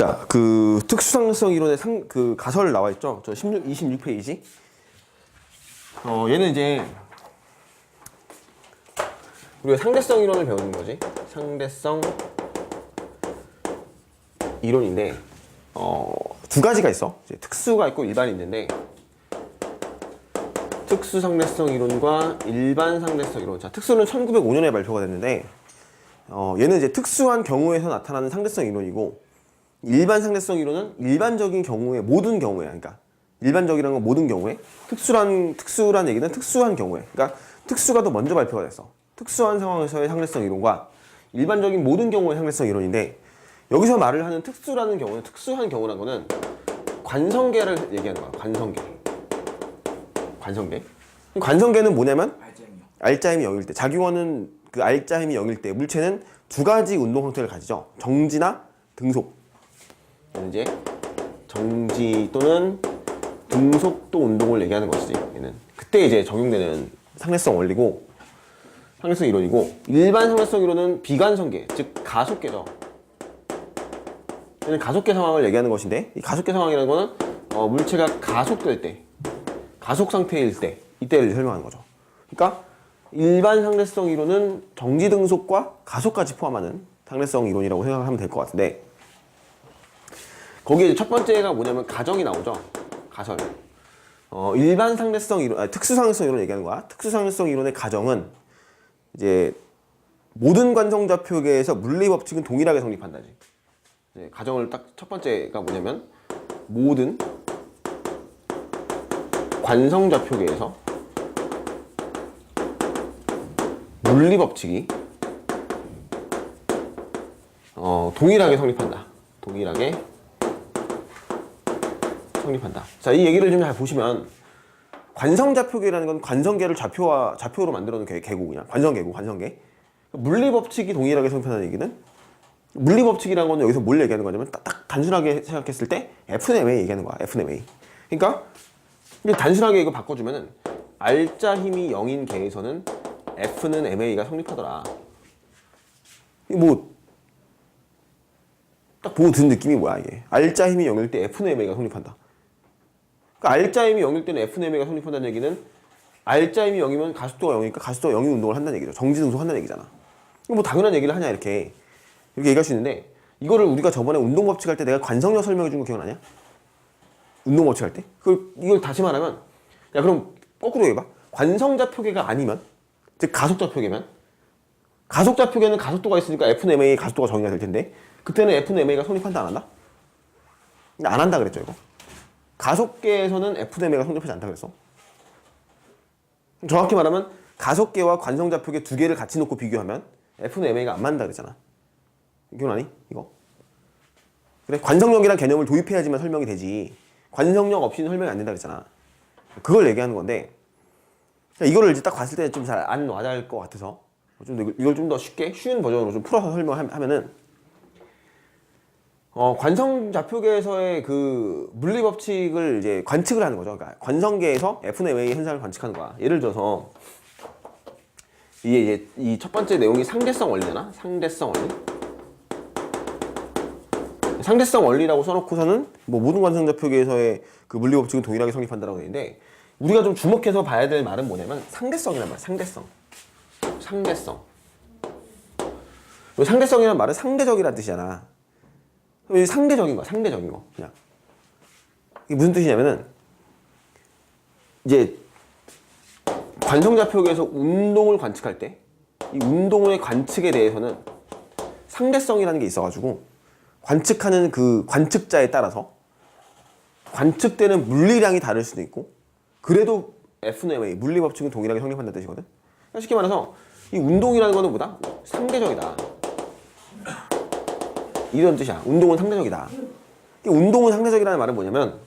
자, 그 특수상대성 이론의 그 가설 나와 있죠. 저 26페이지. 얘는 이제 우리가 상대성 이론을 배우는 거지. 상대성 이론인데 두 가지가 있어. 이제 특수가 있고 일반이 있는데 특수 상대성 이론과 일반 상대성 이론. 자, 특수는 1905년에 발표가 됐는데 얘는 이제 특수한 경우에서 나타나는 상대성 이론이고 일반 상대성 이론은 일반적인 경우에 모든 경우에 그러니까 일반적이라는 건 모든 경우에 특수란 얘기는 특수한 경우에 그러니까 특수가 더 먼저 발표가 됐어. 특수한 상황에서의 상대성 이론과 일반적인 모든 경우의 상대성 이론인데 여기서 말을 하는 특수라는 경우는 특수한 경우라는 거는 관성계를 얘기하는 거야. 관성계. 관성계는 뭐냐면 알짜힘이 0일 때 작용하는 그 알짜힘이 0일 때 물체는 두 가지 운동 형태를 가지죠. 정지나 등속. 얘는 이제 정지 또는 등속도 운동을 얘기하는 것이지. 얘는 그때 이제 적용되는 상대성 원리고 상대성 이론이고 일반 상대성 이론은 비관성계, 즉 가속계죠. 얘는 가속계 상황을 얘기하는 것인데 이 가속계 상황이라는 거는 물체가 가속될 때, 가속 상태일 때 이때를 설명하는 거죠. 그러니까 일반 상대성 이론은 정지 등속과 가속까지 포함하는 상대성 이론이라고 생각하면 될 것 같은데 거기에 첫 번째가 뭐냐면 가정이 나오죠. 가설. 일반 상대성 이론, 특수 상대성 이론을 얘기하는 거야. 특수 상대성 이론의 가정은 이제 모든 관성좌표계에서 물리 법칙은 동일하게 성립한다지. 이제 가정을 딱 첫 번째가 뭐냐면 모든 관성좌표계에서 물리 법칙이 동일하게 성립한다. 동일하게 성립한다. 자, 이 얘기를 좀 잘 보시면 관성좌표계라는 건 관성계를 좌표로 만들어 놓은 계고 그냥 관성계. 물리 법칙이 동일하게 성립한다는 얘기는 물리 법칙이라는 건 여기서 뭘 얘기하는 거냐면 딱 단순하게 생각했을 때 FnemA 얘기하는 거야. FnemA. 그러니까 단순하게 이거 바꿔주면은 알짜 힘이 0인 계에서는 F는 MA가 성립하더라. 뭐 딱 보고 드는 느낌이 뭐야 이게. 알짜 힘이 0일 때 F는 MA가 성립한다. 그러니까 알짜 힘이 0일 때는 F는 MA가 성립한다는 얘기는 알짜 힘이 0이면 가속도가 0이니까 가속도가 0인 운동을 한다는 얘기죠. 정지 등속 한다는 얘기잖아. 뭐 당연한 얘기를 하냐 이렇게 얘기할 수 있는데 이거를 우리가 저번에 운동 법칙 할 때 내가 관성력 설명해 준 거 기억나냐? 운동 법칙 할 때? 이걸 다시 말하면 야 그럼 거꾸로 해봐. 관성좌표계가 아니면 즉 가속좌표계면 가속좌표계는 가속도가 있으니까 F는 MA 가속도가 정의가 될 텐데 그때는 F는 MA가 성립한다 안 한다? 안 한다 그랬죠 이거. 가속계에서는 F는 MA가 성립하지 않다 그랬어. 정확히 말하면 가속계와 관성좌표계 두 개를 같이 놓고 비교하면 F는 MA가 안 맞는다 그랬잖아. 기억나니? 이거. 그래 관성력이란 개념을 도입해야지만 설명이 되지 관성력 없이는 설명이 안 된다 그랬잖아. 그걸 얘기하는 건데 이거를 이제 딱 봤을 때 좀 잘 안 와닿을 것 같아서 좀 이걸 좀 더 쉽게 쉬운 버전으로 좀 풀어서 설명하면은 관성좌표계에서의 그 물리 법칙을 이제 관측을 하는 거죠. 그러니까 관성계에서 F는 MA 현상을 관측하는 거야. 예를 들어서 이게 이제 이 첫 번째 내용이 상대성 원리잖아. 상대성 원리라고 써놓고서는 뭐 모든 관성좌표계에서의 그 물리 법칙은 동일하게 성립한다라고 되어 있는데 우리가 좀 주목해서 봐야 될 말은 뭐냐면 상대성이란 말이야. 상대성. 상대성이란 말은 상대적이라는 뜻이잖아. 상대적인 거야. 상대적인 거. 그냥. 이게 무슨 뜻이냐면은 이제 관성좌표계에서 운동을 관측할 때 이 운동의 관측에 대해서는 상대성이라는 게 있어가지고 관측하는 그 관측자에 따라서 관측되는 물리량이 다를 수도 있고 그래도 F는 MA, 물리 법칙은 동일하게 성립한다는 뜻이거든. 쉽게 말해서 이 운동이라는 거는 뭐다? 상대적이다. 이런 뜻이야. 운동은 상대적이다. 운동은 상대적이라는 말은 뭐냐면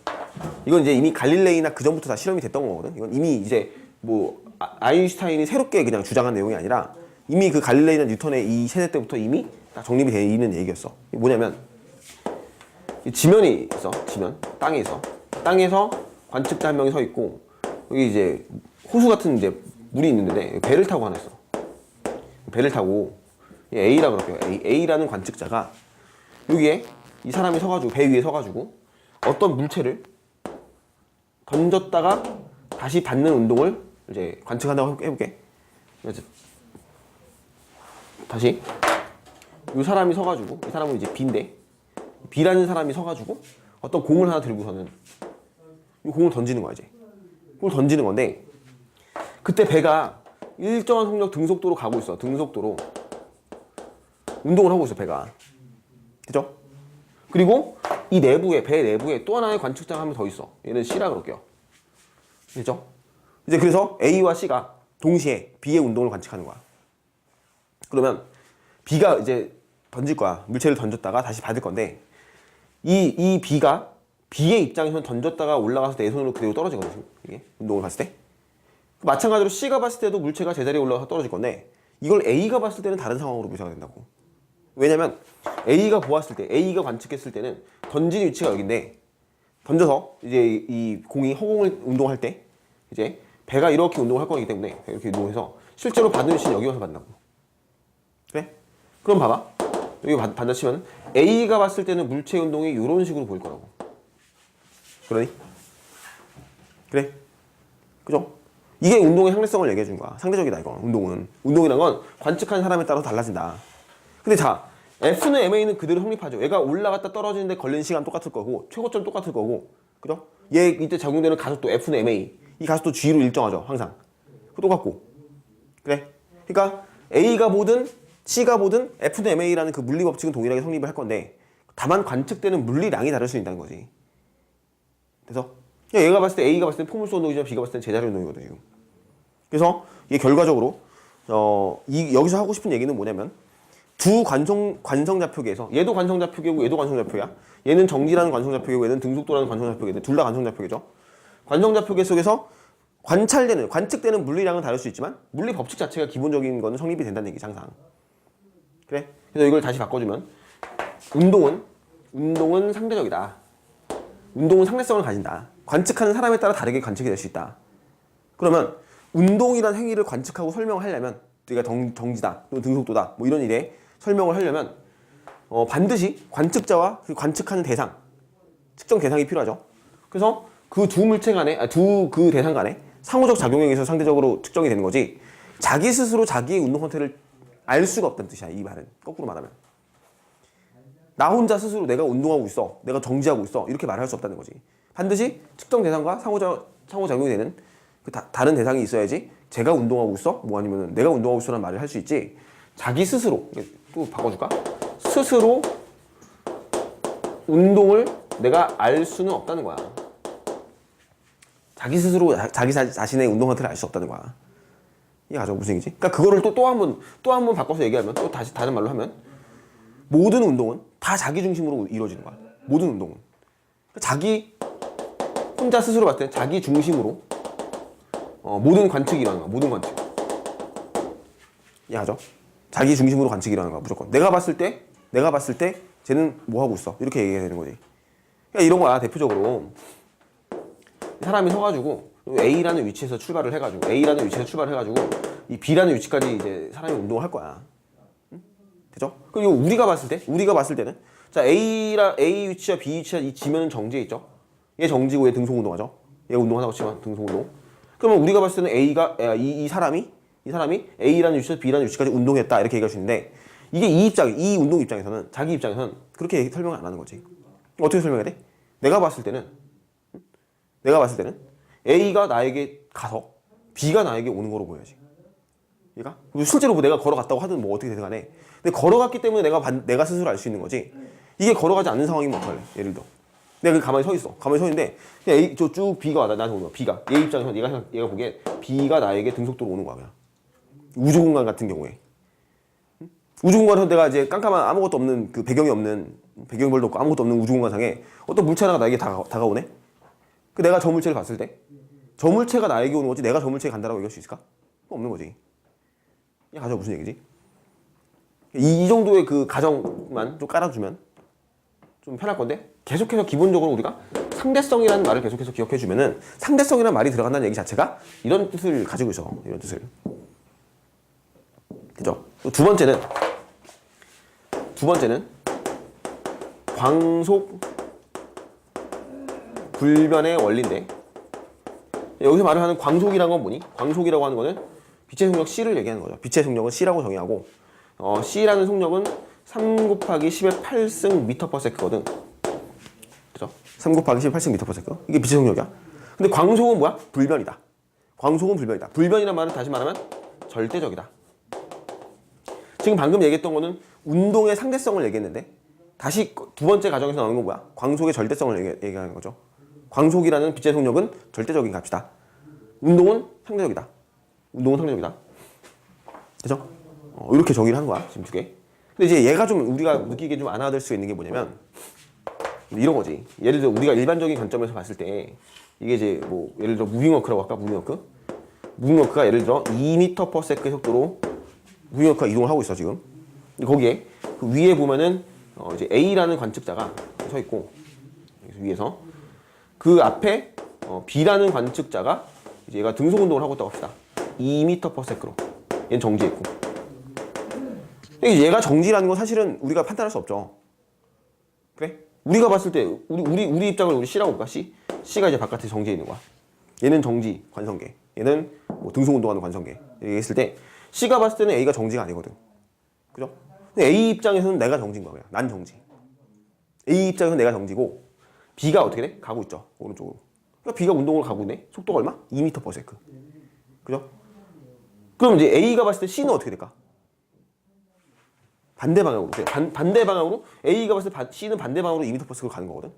이건 이제 이미 갈릴레이나 그 전부터 다 실험이 됐던 거거든. 이건 이미 이제 뭐 아인슈타인이 새롭게 그냥 주장한 내용이 아니라 이미 그 갈릴레이나 뉴턴의 이 세대 때부터 이미 다 정립이 되어 있는 얘기였어. 뭐냐면 지면이 있어. 땅에 있어. 땅에서 관측자 한 명이 서 있고 여기 이제 호수 같은 이제 물이 있는데 배를 타고 하나 있어. 배를 타고 A라고 그럴게요. A라는 관측자가 여기에 이 사람이 서가지고 배 위에 서가지고 어떤 물체를 던졌다가 다시 받는 운동을 이제 관측한다고 해볼게. 그래서 다시 이 사람이 서가지고 이 사람은 이제 B인데 B라는 사람이 서가지고 어떤 공을 하나 들고서는 이 공을 던지는 거야 이제. 공을 던지는 건데 그때 배가 일정한 속력 등속도로 가고 있어. 등속도로 운동을 하고 있어 배가. 그죠? 그리고 이 내부에 배 내부에 또 하나의 관측자가 한 명 더 있어. 얘는 C라 그럴게요. 그죠? 이제 그래서 A와 C가 동시에 B의 운동을 관측하는 거야. 그러면 B가 이제 던질 거야. 물체를 던졌다가 다시 받을 건데 이 B가 B의 입장에서는 던졌다가 올라가서 내 손으로 그대로 떨어지거든. 이게 운동을 봤을 때. 마찬가지로 C가 봤을 때도 물체가 제자리에 올라가서 떨어질 건데 이걸 A가 봤을 때는 다른 상황으로 묘사가 된다고. 왜냐면 A가 보았을 때, A가 관측했을 때는 던진 위치가 여기인데 던져서 이제 이 공이 허공을 운동할 때 이제 배가 이렇게 운동을 할 거기 때문에 이렇게 운동해서 실제로 받는 위치는 여기 와서 받는다고. 그래? 그럼 봐봐. 여기 받다 치면 A가 봤을 때는 물체 운동이 이런 식으로 보일 거라고. 그러니? 그래? 그죠? 이게 운동의 상대성을 얘기해 준 거야. 상대적이다 이거. 운동은. 운동이란 건 관측한 사람에 따라서 달라진다. 근데 자, F는 MA는 그대로 성립하죠. 얘가 올라갔다 떨어지는데 걸리는 시간 똑같을 거고 최고점 똑같을 거고. 그죠? 얘 이때 적용되는 가속도 F는 MA. 이 가속도 G로 일정하죠. 항상. 똑같고. 그래? 그러니까 A가 보든 C가 보든 F는 MA라는 그 물리 법칙은 동일하게 성립을 할 건데 다만 관측되는 물리량이 다를 수 있다는 거지. 그래서 얘가 봤을 때 A가 봤을 때 포물선 운동이지만 B가 봤을 때 제자리 운동이거든 지금. 그래서 이게 결과적으로 여기서 하고 싶은 얘기는 뭐냐면 두 관성좌표계에서 얘도 관성좌표계고 얘도 관성좌표야. 얘는 정지라는 관성좌표계고 얘는 등속도라는 관성좌표계인데 둘 다 관성좌표계죠. 관성좌표계 속에서 관측되는 물리량은 다를 수 있지만 물리 법칙 자체가 기본적인 거는 성립이 된다는 얘기지 항상. 그래? 그래서 이걸 다시 바꿔주면 운동은 상대적이다. 운동은 상대성을 가진다. 관측하는 사람에 따라 다르게 관측이 될 수 있다. 그러면 운동이란 행위를 관측하고 설명하려면 우리가 정지다, 또는 등속도다, 뭐 이런 일에 설명을 하려면 반드시 관측자와 그 관측하는 대상, 측정 대상이 필요하죠. 그래서 그 두 물체 간에, 그 대상 간에 상호적 작용에 의해서 상대적으로 측정이 되는 거지 자기 스스로 자기의 운동 상태를 알 수가 없다는 뜻이야. 이 말은 거꾸로 말하면 나 혼자 스스로 내가 운동하고 있어, 내가 정지하고 있어 이렇게 말할 수 없다는 거지. 반드시 측정 대상과 상호작용이 되는 그 다른 대상이 있어야지 제가 운동하고 있어? 뭐 아니면 내가 운동하고 있어라는 말을 할 수 있지 자기 스스로, 또 바꿔줄까? 스스로 운동을 내가 알 수는 없다는 거야. 자기 스스로 자기 자신의 운동 상태를 알 수 없다는 거야. 이게 아주 무슨 얘기지? 그러니까 그거를 또 한 번 바꿔서 얘기하면 또 다시 다른 말로 하면 모든 운동은 다 자기 중심으로 이루어지는 거야. 모든 운동은. 그러니까 자기 혼자 스스로 봤을 때 자기 중심으로 모든 관측이 일어나는 거야. 모든 관측. 이해하죠? 자기 중심으로 관측이 일어나는 거야. 무조건. 내가 봤을 때 쟤는 뭐 하고 있어. 이렇게 얘기해야 되는 거지. 그러니까 이런 거야. 대표적으로 사람이 서가지고 A라는 위치에서 출발을 해가지고 이 B라는 위치까지 이제 사람이 운동을 할 거야. 응? 되죠? 그리고 우리가 봤을 때는 자 A 위치와 B 위치와 이 지면은 정지해 있죠. 얘 정지고 얘 등속 운동하죠. 얘 운동하다고 치면 등속 운동. 그러면 우리가 봤을 때는 이 사람이 A라는 위치에서 B라는 위치까지 운동했다 이렇게 얘기할 수 있는데 이게 이 운동 입장에서는 자기 입장에서는 그렇게 설명을 안 하는 거지. 어떻게 설명해야 돼? 내가 봤을 때는 A가 나에게 가서 B가 나에게 오는 거로 보여야지. 그러니까 실제로 뭐 내가 걸어갔다고 하든 뭐 어떻게 되든 간에 근데 걸어갔기 때문에 내가 스스로 알 수 있는 거지. 이게 걸어가지 않는 상황이면 어떡할래? 예를 들어 내가 가만히 서 있어. 가만히 서 있는데 그냥 쭉 B가 와다 나한테 오는 거야. B가 얘 입장에서 얘가 보기에 B가 나에게 등속도로 오는 거야. 그냥. 우주 공간 같은 경우에 우주 공간에서 내가 이제 깜깜한 아무것도 없는 그 배경별도 없고 아무것도 없는 우주 공간상에 어떤 물체 하나가 나에게 다가오네. 그 내가 저 물체를 봤을 때 저 물체가 나에게 오는 거지 내가 저 물체에 간다라고 얘기할 수 있을까? 없는 거지. 이게 가져 무슨 얘기지? 이 정도의 그 가정만 좀 깔아주면 좀 편할 건데 계속해서 기본적으로 우리가 상대성이라는 말을 계속해서 기억해주면은 상대성이라는 말이 들어간다는 얘기 자체가 이런 뜻을 가지고 있어. 이런 뜻을. 그죠? 두 번째는 광속 불변의 원리인데 여기서 말을 하는 광속이라는 건 뭐니? 광속이라고 하는 거는 빛의 속력 C를 얘기하는 거죠. 빛의 속력은 C라고 정의하고 C라는 속력은 3 곱하기 10의 8승 미터/세컨드거든. 그죠? 3 곱하기 10의 8승 미터/세컨드. 이게 빛의 속력이야. 근데 광속은 뭐야? 불변이다. 광속은 불변이다. 불변이란 말은 다시 말하면 절대적이다. 지금 방금 얘기했던 거는 운동의 상대성을 얘기했는데 다시 두 번째 가정에서 나오는 건 뭐야? 광속의 절대성을 얘기하는 거죠. 광속이라는 빛의 속력은 절대적인 값이다. 운동은 상대적이다. 운동은 상대적이다. 그죠? 이렇게 정의를 하는 거야. 지금 두 개. 근데 이제 얘가 좀 우리가 느끼기에 좀 안 와닿을 수 있는 게 뭐냐면 이런 거지. 예를 들어 우리가 일반적인 관점에서 봤을 때 이게 이제 뭐 예를 들어 무빙워크라고 할까? 무빙워크. 무빙워크가 예를 들어 2m/s의 속도로 무빙워크가 이동을 하고 있어 지금. 근데 거기에 그 위에 보면은 이제 A라는 관측자가 서 있고 위에서 그 앞에 B라는 관측자가 이제 얘가 등속 운동을 하고 있다고 합시다. 2m/s로. 얘는 정지했고. 얘가 정지라는 건 사실은 우리가 판단할 수 없죠. 그래? 우리가 봤을 때 우리 입장을 우리 C라고 볼까? C가 이제 바깥에 정지해 있는 거야. 얘는 정지 관성계. 얘는 뭐 등속 운동하는 관성계. 이렇게 했을 때 C가 봤을 때는 A가 정지가 아니거든. 그죠? 근데 A 입장에서는 내가 정지인 거야. 난 정지. A 입장에서는 내가 정지고 B가 어떻게 돼? 가고 있죠. 오른쪽으로. 그러니까 B가 운동을 가고 있네. 속도가 얼마? 2m/s. 그죠? 그럼 이제 A가 봤을 때 C는 어떻게 될까? 반대 방향으로. 반대 방향으로 A가 봤을 때 C는 반대 방향으로 2m/s로 가는 거거든.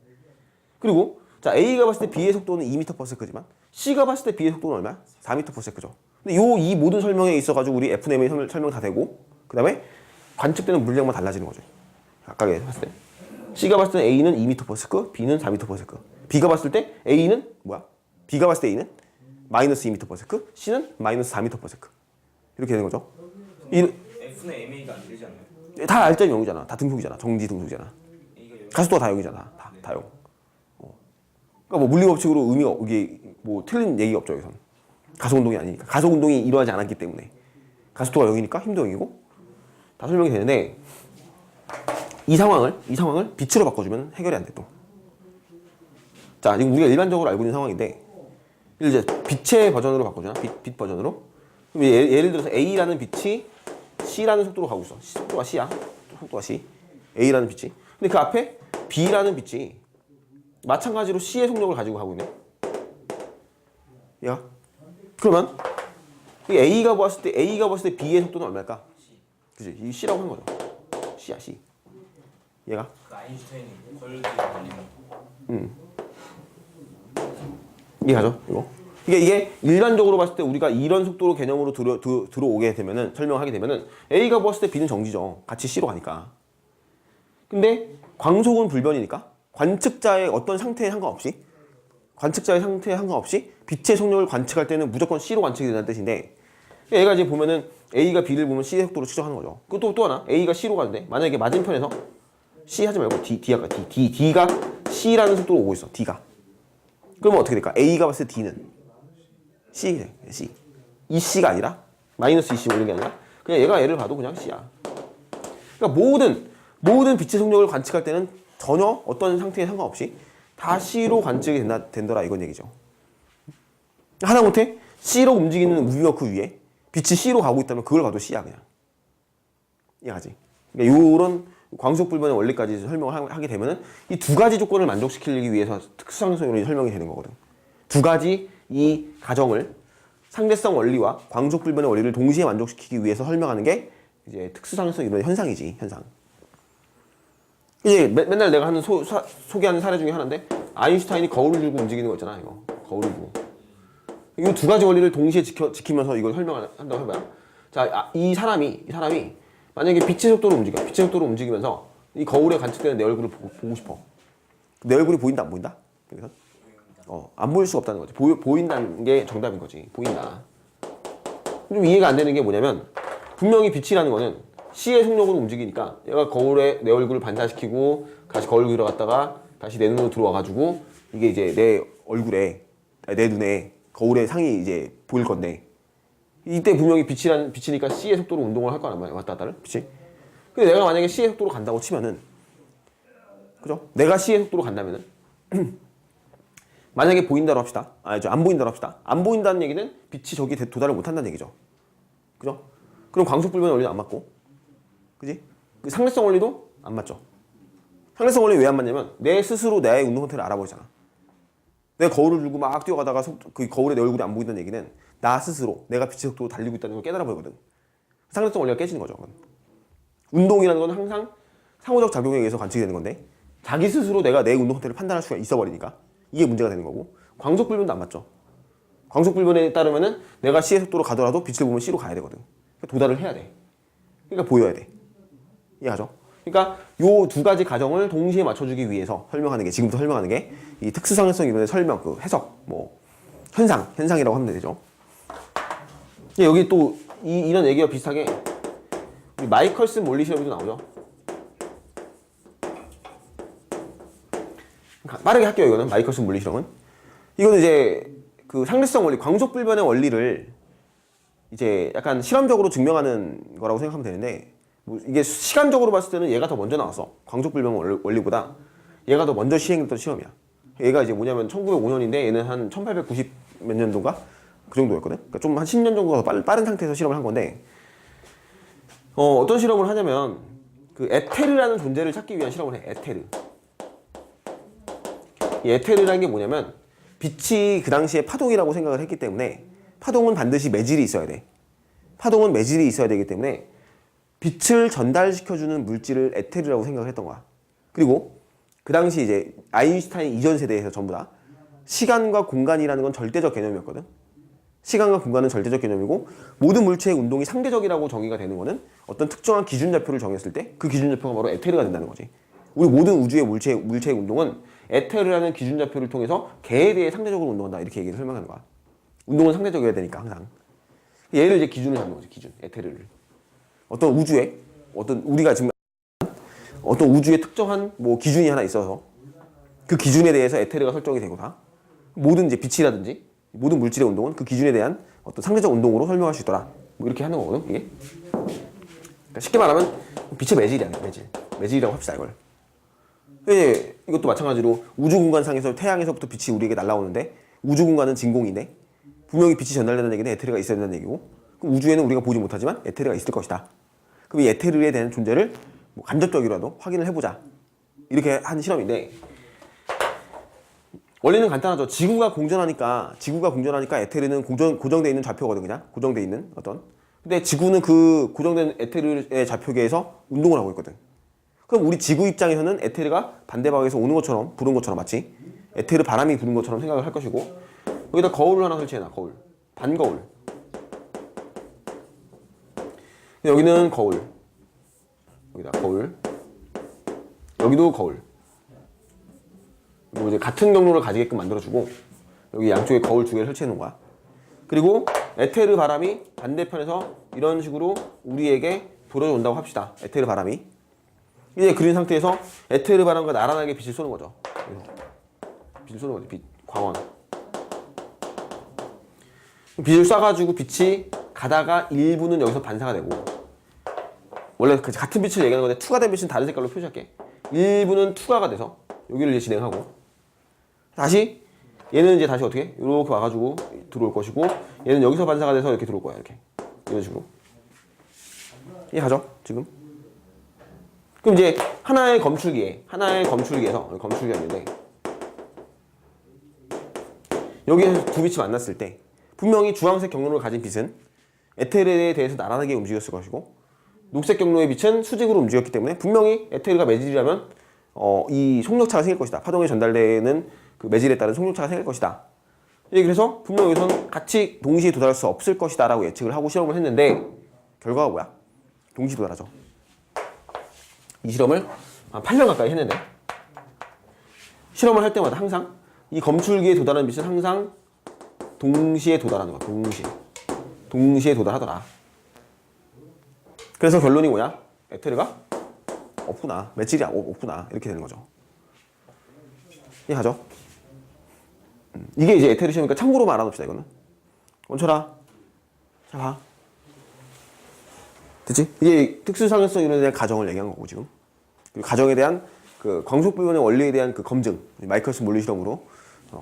그리고 자 A가 봤을 때 B의 속도는 2m/s지만 C가 봤을 때 B의 속도는 얼마야? 4m/s죠. 근데 이 모든 설명에 있어가지고 우리 FNM의 설명 다 되고 그 다음에 관측되는 물량만 달라지는 거죠. 아까 봤을 때 C가 봤을 때 A는 2m/s, B는 4m/s. B가 봤을 때 A는 뭐야? B가 봤을 때 A는 마이너스 2m/s, C는 마이너스 4m/s. 이렇게 되는 거죠. F는 MA가 안 되지 않나요? 다 R자는 0이잖아. 다 등속이잖아. 정지 등속이잖아. 가속도가 다 0이잖아. 다 0. 그러니까 뭐 물리 법칙으로 의미가 이게 뭐 틀린 얘기가 없죠. 여기서는. 가속 운동이 아니니까. 가속 운동이 일어나지 않았기 때문에. 가속도가 0이니까 힘도 0이고 다 설명이 되는데 이 상황을 빛으로 바꿔주면 해결이 안 돼 또. 자, 지금 우리가 일반적으로 알고 있는 상황인데 이제 빛의 버전으로 바꿔주나? 빛 버전으로? 그럼 예를 들어서 A라는 빛이 C라는 속도로 가고 있어. 속도가 C야. 속도가 C. A라는 빛이. 근데 그 앞에 B라는 빛이 마찬가지로 C의 속력을 가지고 가고 있네. 야. 그러면 이 A가 봤을 때 B의 속도는 얼마일까? 그지? 이 C라고 하는 거죠. C야, C. 얘가? 그 아인슈타인이 걸리는 원리는 이해가죠? 이거? 이게 일반적으로 봤을 때 우리가 이런 속도로 개념으로 들어오게 되면은 설명하게 되면은 A가 봤을 때 B는 정지죠. 같이 C로 가니까. 근데 광속은 불변이니까 관측자의 어떤 상태에 상관없이 빛의 속력을 관측할 때는 무조건 C로 관측이 된다는 뜻인데 얘가 이제 보면은 A가 B를 보면 C의 속도로 추정하는 거죠. 그리고 또 하나 A가 C로 가는데 만약에 맞은편에서 C 하지 말고 D가 C라는 속도로 오고 있어. D가. 그러면 어떻게 될까? A가 봤을 때 D는 C. 이 C가 아니라 마이너스 2C 오는 게 아니라 그냥 얘가 얘를 봐도 그냥 C야. 그러니까 모든 빛의 속력을 관측할 때는 전혀 어떤 상태에 상관없이 다 C로 관측이 된다라 이건 얘기죠. 하다못해 C로 움직이는 무빙워크 위에 빛이 C로 가고 있다면 그걸 봐도 C야 그냥. 이해가지? 그러니까 요런 광속불변의 원리까지 설명을 하게 되면은 이 두 가지 조건을 만족시키기 위해서 특수상승론이 설명이 되는 거거든. 두 가지 이 가정을 상대성 원리와 광속불변의 원리를 동시에 만족시키기 위해서 설명하는 게 이제 특수상승 이론의 현상이지, 현상. 이제 맨날 내가 하는 소개하는 사례 중에 하나인데 아인슈타인이 거울을 들고 움직이는 거 있잖아, 이거. 거울을 들고. 이 두 가지 원리를 동시에 지키면서 이걸 설명한다고 해봐요. 자, 이 사람이 만약에 빛의 속도로 움직여. 빛의 속도로 움직이면서 이 거울에 관측되는 내 얼굴을 보고 싶어. 내 얼굴이 보인다, 안 보인다? 여기서? 안 보일 수가 없다는 거지. 보인다는 게 정답인 거지. 보인다. 좀 이해가 안 되는 게 뭐냐면 분명히 빛이라는 거는 C의 속력으로 움직이니까 얘가 거울에 내 얼굴을 반사시키고 다시 거울 들어갔다가 다시 내 눈으로 들어와가지고 이게 이제 내 얼굴에 내 눈에 거울의 상이 이제 보일 건데 이때 분명히 빛이니까 C의 속도로 운동을 할 거란 말이야. 왔다 갔다를. 빛이. 근데 내가 만약에 C의 속도로 간다고 치면은 그죠? 내가 C의 속도로 간다면은 만약에 보인다로 합시다. 안 보인다로 합시다. 안 보인다는 얘기는 빛이 저기 도달을 못한다는 얘기죠. 그죠? 그럼 광속불변의 원리는 안 맞고, 그지? 그 상대성 원리도 안 맞죠. 상대성 원리 왜 안 맞냐면 내 스스로 나의 운동 상태를 알아버리잖아. 내가 거울을 들고 막 뛰어가다가 그 거울에 내 얼굴이 안 보인다는 얘기는 나 스스로 내가 빛의 속도로 달리고 있다는 걸 깨달아 버리거든. 상대성 원리가 깨지는 거죠. 그건. 운동이라는 건 항상 상호적 작용에 의해서 관측이 되는 건데 자기 스스로 내가 내 운동 상태를 판단할 수가 있어 버리니까 이게 문제가 되는 거고, 광속불변도 안 맞죠. 광속불변에 따르면은 내가 C의 속도로 가더라도 빛을 보면 C로 가야 되거든. 그러니까 도달을 해야 돼. 그러니까 보여야 돼. 이해하죠? 그러니까 요 두 가지 가정을 동시에 맞춰주기 위해서 설명하는 게, 지금부터 설명하는 게 이 특수상대성 이론의 설명, 그 해석, 뭐 현상이라고 하면 되죠. 여기 또 이런 얘기와 비슷하게 마이컬슨 몰리 실험도 나오죠. 빠르게 할게요. 이거는 마이컬슨 몰리 실험은. 이거는 이제 그 상대성 원리, 광속불변의 원리를 이제 약간 실험적으로 증명하는 거라고 생각하면 되는데, 뭐 이게 시간적으로 봤을 때는 얘가 더 먼저 나왔어. 광속불변 원리보다 얘가 더 먼저 시행됐던 실험이야. 얘가 이제 뭐냐면 1905년인데 얘는 한 1890 몇 년도인가? 그 정도였거든. 그러니까 좀 한 10년 정도 더 빠른 상태에서 실험을 한 건데, 어떤 실험을 하냐면 그 에테르라는 존재를 찾기 위한 실험을 해. 에테르. 이 에테르라는 게 뭐냐면 빛이 그 당시에 파동이라고 생각을 했기 때문에 파동은 반드시 매질이 있어야 돼. 파동은 매질이 있어야 되기 때문에 빛을 전달시켜주는 물질을 에테르라고 생각을 했던 거야. 그리고 그 당시 이제 아인슈타인 이전 세대에서 전부 다 시간과 공간이라는 건 절대적 개념이었거든. 시간과 공간은 절대적 개념이고 모든 물체의 운동이 상대적이라고 정의가 되는 거는 어떤 특정한 기준좌표를 정했을 때 그 기준좌표가 바로 에테르가 된다는 거지. 우리 모든 우주의 물체의 운동은 에테르라는 기준좌표를 통해서 개에 대해 상대적으로 운동한다, 이렇게 얘기를 설명하는 거야. 운동은 상대적이어야 되니까 항상. 얘를 이제 기준을 잡는 거지. 기준, 에테르를. 어떤 우주에, 우리가 지금 어떤 우주의 특정한 뭐 기준이 하나 있어서 그 기준에 대해서 에테르가 설정이 되고, 다 모든 이제 빛이라든지 모든 물질의 운동은 그 기준에 대한 어떤 상대적 운동으로 설명할 수 있더라. 뭐 이렇게 하는 거거든, 이게. 그러니까 쉽게 말하면 빛의 매질이야, 매질이라고 합시다, 이걸. 이것도 마찬가지로 우주 공간상에서 태양에서부터 빛이 우리에게 날아오는데 우주 공간은 진공인데 분명히 빛이 전달되는 얘기는 에테르가 있어야 된다는 얘기고, 그럼 우주에는 우리가 보지 못하지만 에테르가 있을 것이다. 그럼 이 에테르에 대한 존재를 뭐 간접적이라도 확인을 해보자, 이렇게 한 실험인데, 원리는 간단하죠. 지구가 공전하니까 에테르는 고정되어 있는 좌표거든. 그냥 고정되어 있는 어떤. 근데 지구는 그 고정된 에테르의 좌표계에서 운동을 하고 있거든. 그럼 우리 지구 입장에서는 에테르가 반대 방향에서 오는 것처럼, 부는 것처럼, 마치 에테르 바람이 부는 것처럼 생각을 할 것이고, 여기다 거울을 하나 설치해놔. 거울, 반거울. 여기는 거울, 여기다 거울, 여기도 거울. 그리고 이제 같은 경로를 가지게끔 만들어주고 여기 양쪽에 거울 두 개를 설치해 놓은 거야. 그리고 에테르 바람이 반대편에서 이런 식으로 우리에게 돌아온다고 합시다. 에테르 바람이 이제 그린 상태에서 에테르 바람과 나란하게 빛을 쏘는 거죠. 빛을 쏘는 거지. 빛, 광원. 빛을 쏴가지고 빛이 가다가 일부는 여기서 반사가 되고, 원래 같은 빛을 얘기하는 건데 투과된 빛은 다른 색깔로 표시할게. 일부는 투과가 돼서 여기를 이제 진행하고, 다시 얘는 이제 다시 어떻게 이렇게 와가지고 들어올 것이고, 얘는 여기서 반사가 돼서 이렇게 들어올 거야. 이렇게 이런 식으로. 이해가죠? 지금? 그럼 이제 하나의 검출기에서 검출기가 있는데 여기에서 두 빛이 만났을 때 분명히 주황색 경로를 가진 빛은 에테르에 대해서 나란하게 움직였을 것이고, 녹색 경로의 빛은 수직으로 움직였기 때문에 분명히 에테르가 매질이라면 이 속력차가 생길 것이다. 파동에 전달되는 그 매질에 따른 속력차가 생길 것이다. 그래서 분명 여기서는 같이 동시에 도달할 수 없을 것이다 라고 예측을 하고 실험을 했는데, 결과가 뭐야? 동시에 도달하죠. 이 실험을 한 8년 가까이 했는데, 실험을 할 때마다 항상 이 검출기에 도달하는 빛은 항상 동시에 도달하는 거야. 동시에 도달하더라. 그래서 결론이 뭐야? 에테르가 없구나. 매질이 없구나. 이렇게 되는 거죠. 이해하죠? 이게 이제 에테르 시험이니까 참고로 알아둡시다, 이거는. 원철아, 자 봐. 됐지? 이게 특수상대성 이론에 대한 가정을 얘기한 거고, 지금. 그리고 가정에 대한 그 광속 불변의 원리에 대한 그 검증, 마이클슨 몰리 실험으로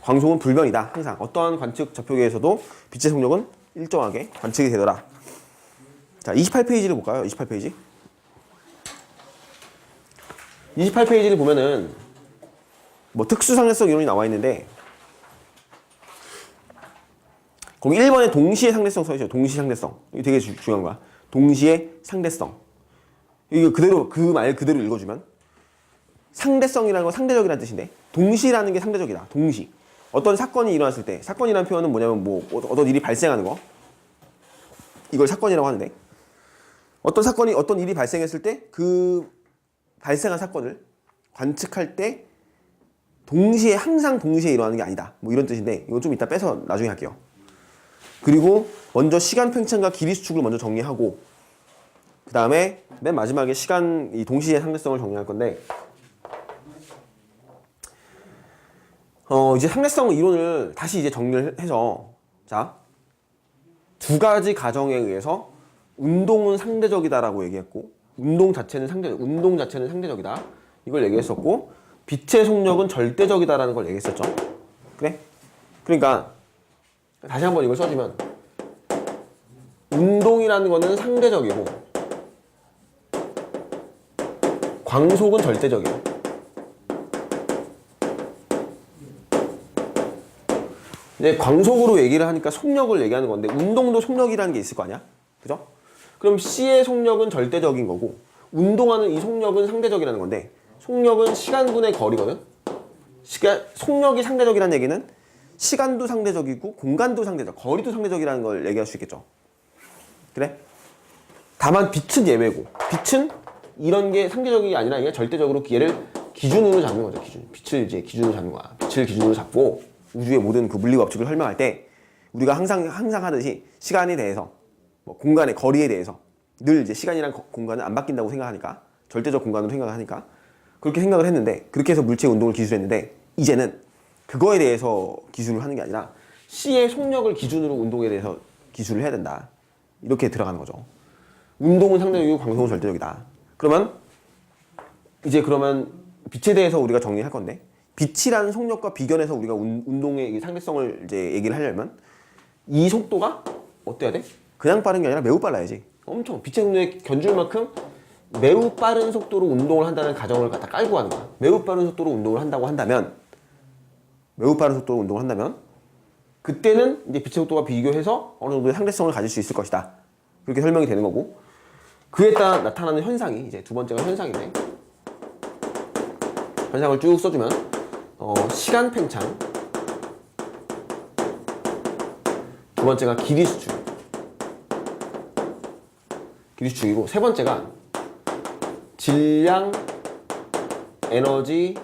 광속은 불변이다. 항상 어떠한 관측 좌표계에서도 빛의 속력은 일정하게 관측이 되더라. 자, 28페이지를 볼까요? 28페이지. 28페이지를 보면은 뭐 특수상대성 이론이 나와 있는데 거기 1번에 동시에 상대성 써 있어요. 동시 상대성. 이게 되게 중요한 거야. 동시에 상대성. 이거 그대로 그 말 그대로 읽어주면 상대성이라는 건 상대적이라는 뜻인데 동시라는 게 상대적이다. 동시. 어떤 사건이 일어났을 때 사건이라는 표현은 뭐냐면 뭐 어떤 일이 발생하는 거 이걸 사건이라고 하는데 어떤 일이 발생했을 때 그 발생한 사건을 관측할 때 동시에 항상 동시에 일어나는 게 아니다. 뭐 이런 뜻인데 이거 좀 이따 빼서 나중에 할게요. 그리고 먼저 시간 팽창과 길이 수축을 먼저 정리하고 그 다음에 맨 마지막에 시간 이 동시의 상대성을 정리할 건데 이제 상대성 이론을 다시 이제 정리를 해서 자, 두 가지 가정에 의해서 운동은 상대적이다라고 얘기했고 운동 자체는 상대적이다. 이걸 얘기했었고 빛의 속력은 절대적이다라는 걸 얘기했었죠. 그래? 그러니까 다시 한번 이걸 써주면 운동이라는 거는 상대적이고 광속은 절대적이에요. 이제 광속으로 얘기를 하니까 속력을 얘기하는 건데 운동도 속력이라는 게 있을 거 아니야? 그죠? 그럼 C의 속력은 절대적인 거고 운동하는 이 속력은 상대적이라는 건데 속력은 시간분의 거리거든? 속력이 상대적이라는 얘기는 시간도 상대적이고 공간도 상대적, 거리도 상대적이라는 걸 얘기할 수 있겠죠. 그래? 다만 빛은 예외고 빛은 이런 게 상대적이 아니라 그냥 절대적으로 얘를 기준으로 잡는 거죠. 빛을 이제 기준으로 잡는 거야. 빛을 기준으로 잡고 우주의 모든 그 물리 법칙을 설명할 때 우리가 항상 하듯이 시간에 대해서 뭐 공간의 거리에 대해서 늘 이제 시간이랑 공간은 안 바뀐다고 생각하니까 절대적 공간으로 생각하니까 그렇게 생각을 했는데 그렇게 해서 물체의 운동을 기술했는데 이제는 그거에 대해서 기술을 하는 게 아니라 C의 속력을 기준으로 운동에 대해서 기술을 해야 된다. 이렇게 들어가는 거죠. 운동은 상대적이고 광속은 절대적이다. 그러면 빛에 대해서 우리가 정리할 건데 빛이라는 속력과 비견해서 우리가 운동의 상대성을 이제 얘기를 하려면 이 속도가 어때야 돼? 그냥 빠른 게 아니라 매우 빨라야지. 엄청 빛의 속력에 견줄 만큼 매우 빠른 속도로 운동을 한다는 가정을 갖다 깔고 하는 거야. 매우 빠른 속도로 운동을 한다고 한다면 그때는 이제 빛의 속도가 비교해서 어느 정도의 상대성을 가질 수 있을 것이다. 그렇게 설명이 되는 거고 그에 따라 나타나는 현상이 이제 두 번째가 현상인데 현상을 쭉 써주면 시간 팽창 두 번째가 길이 수축이고 세 번째가 질량 에너지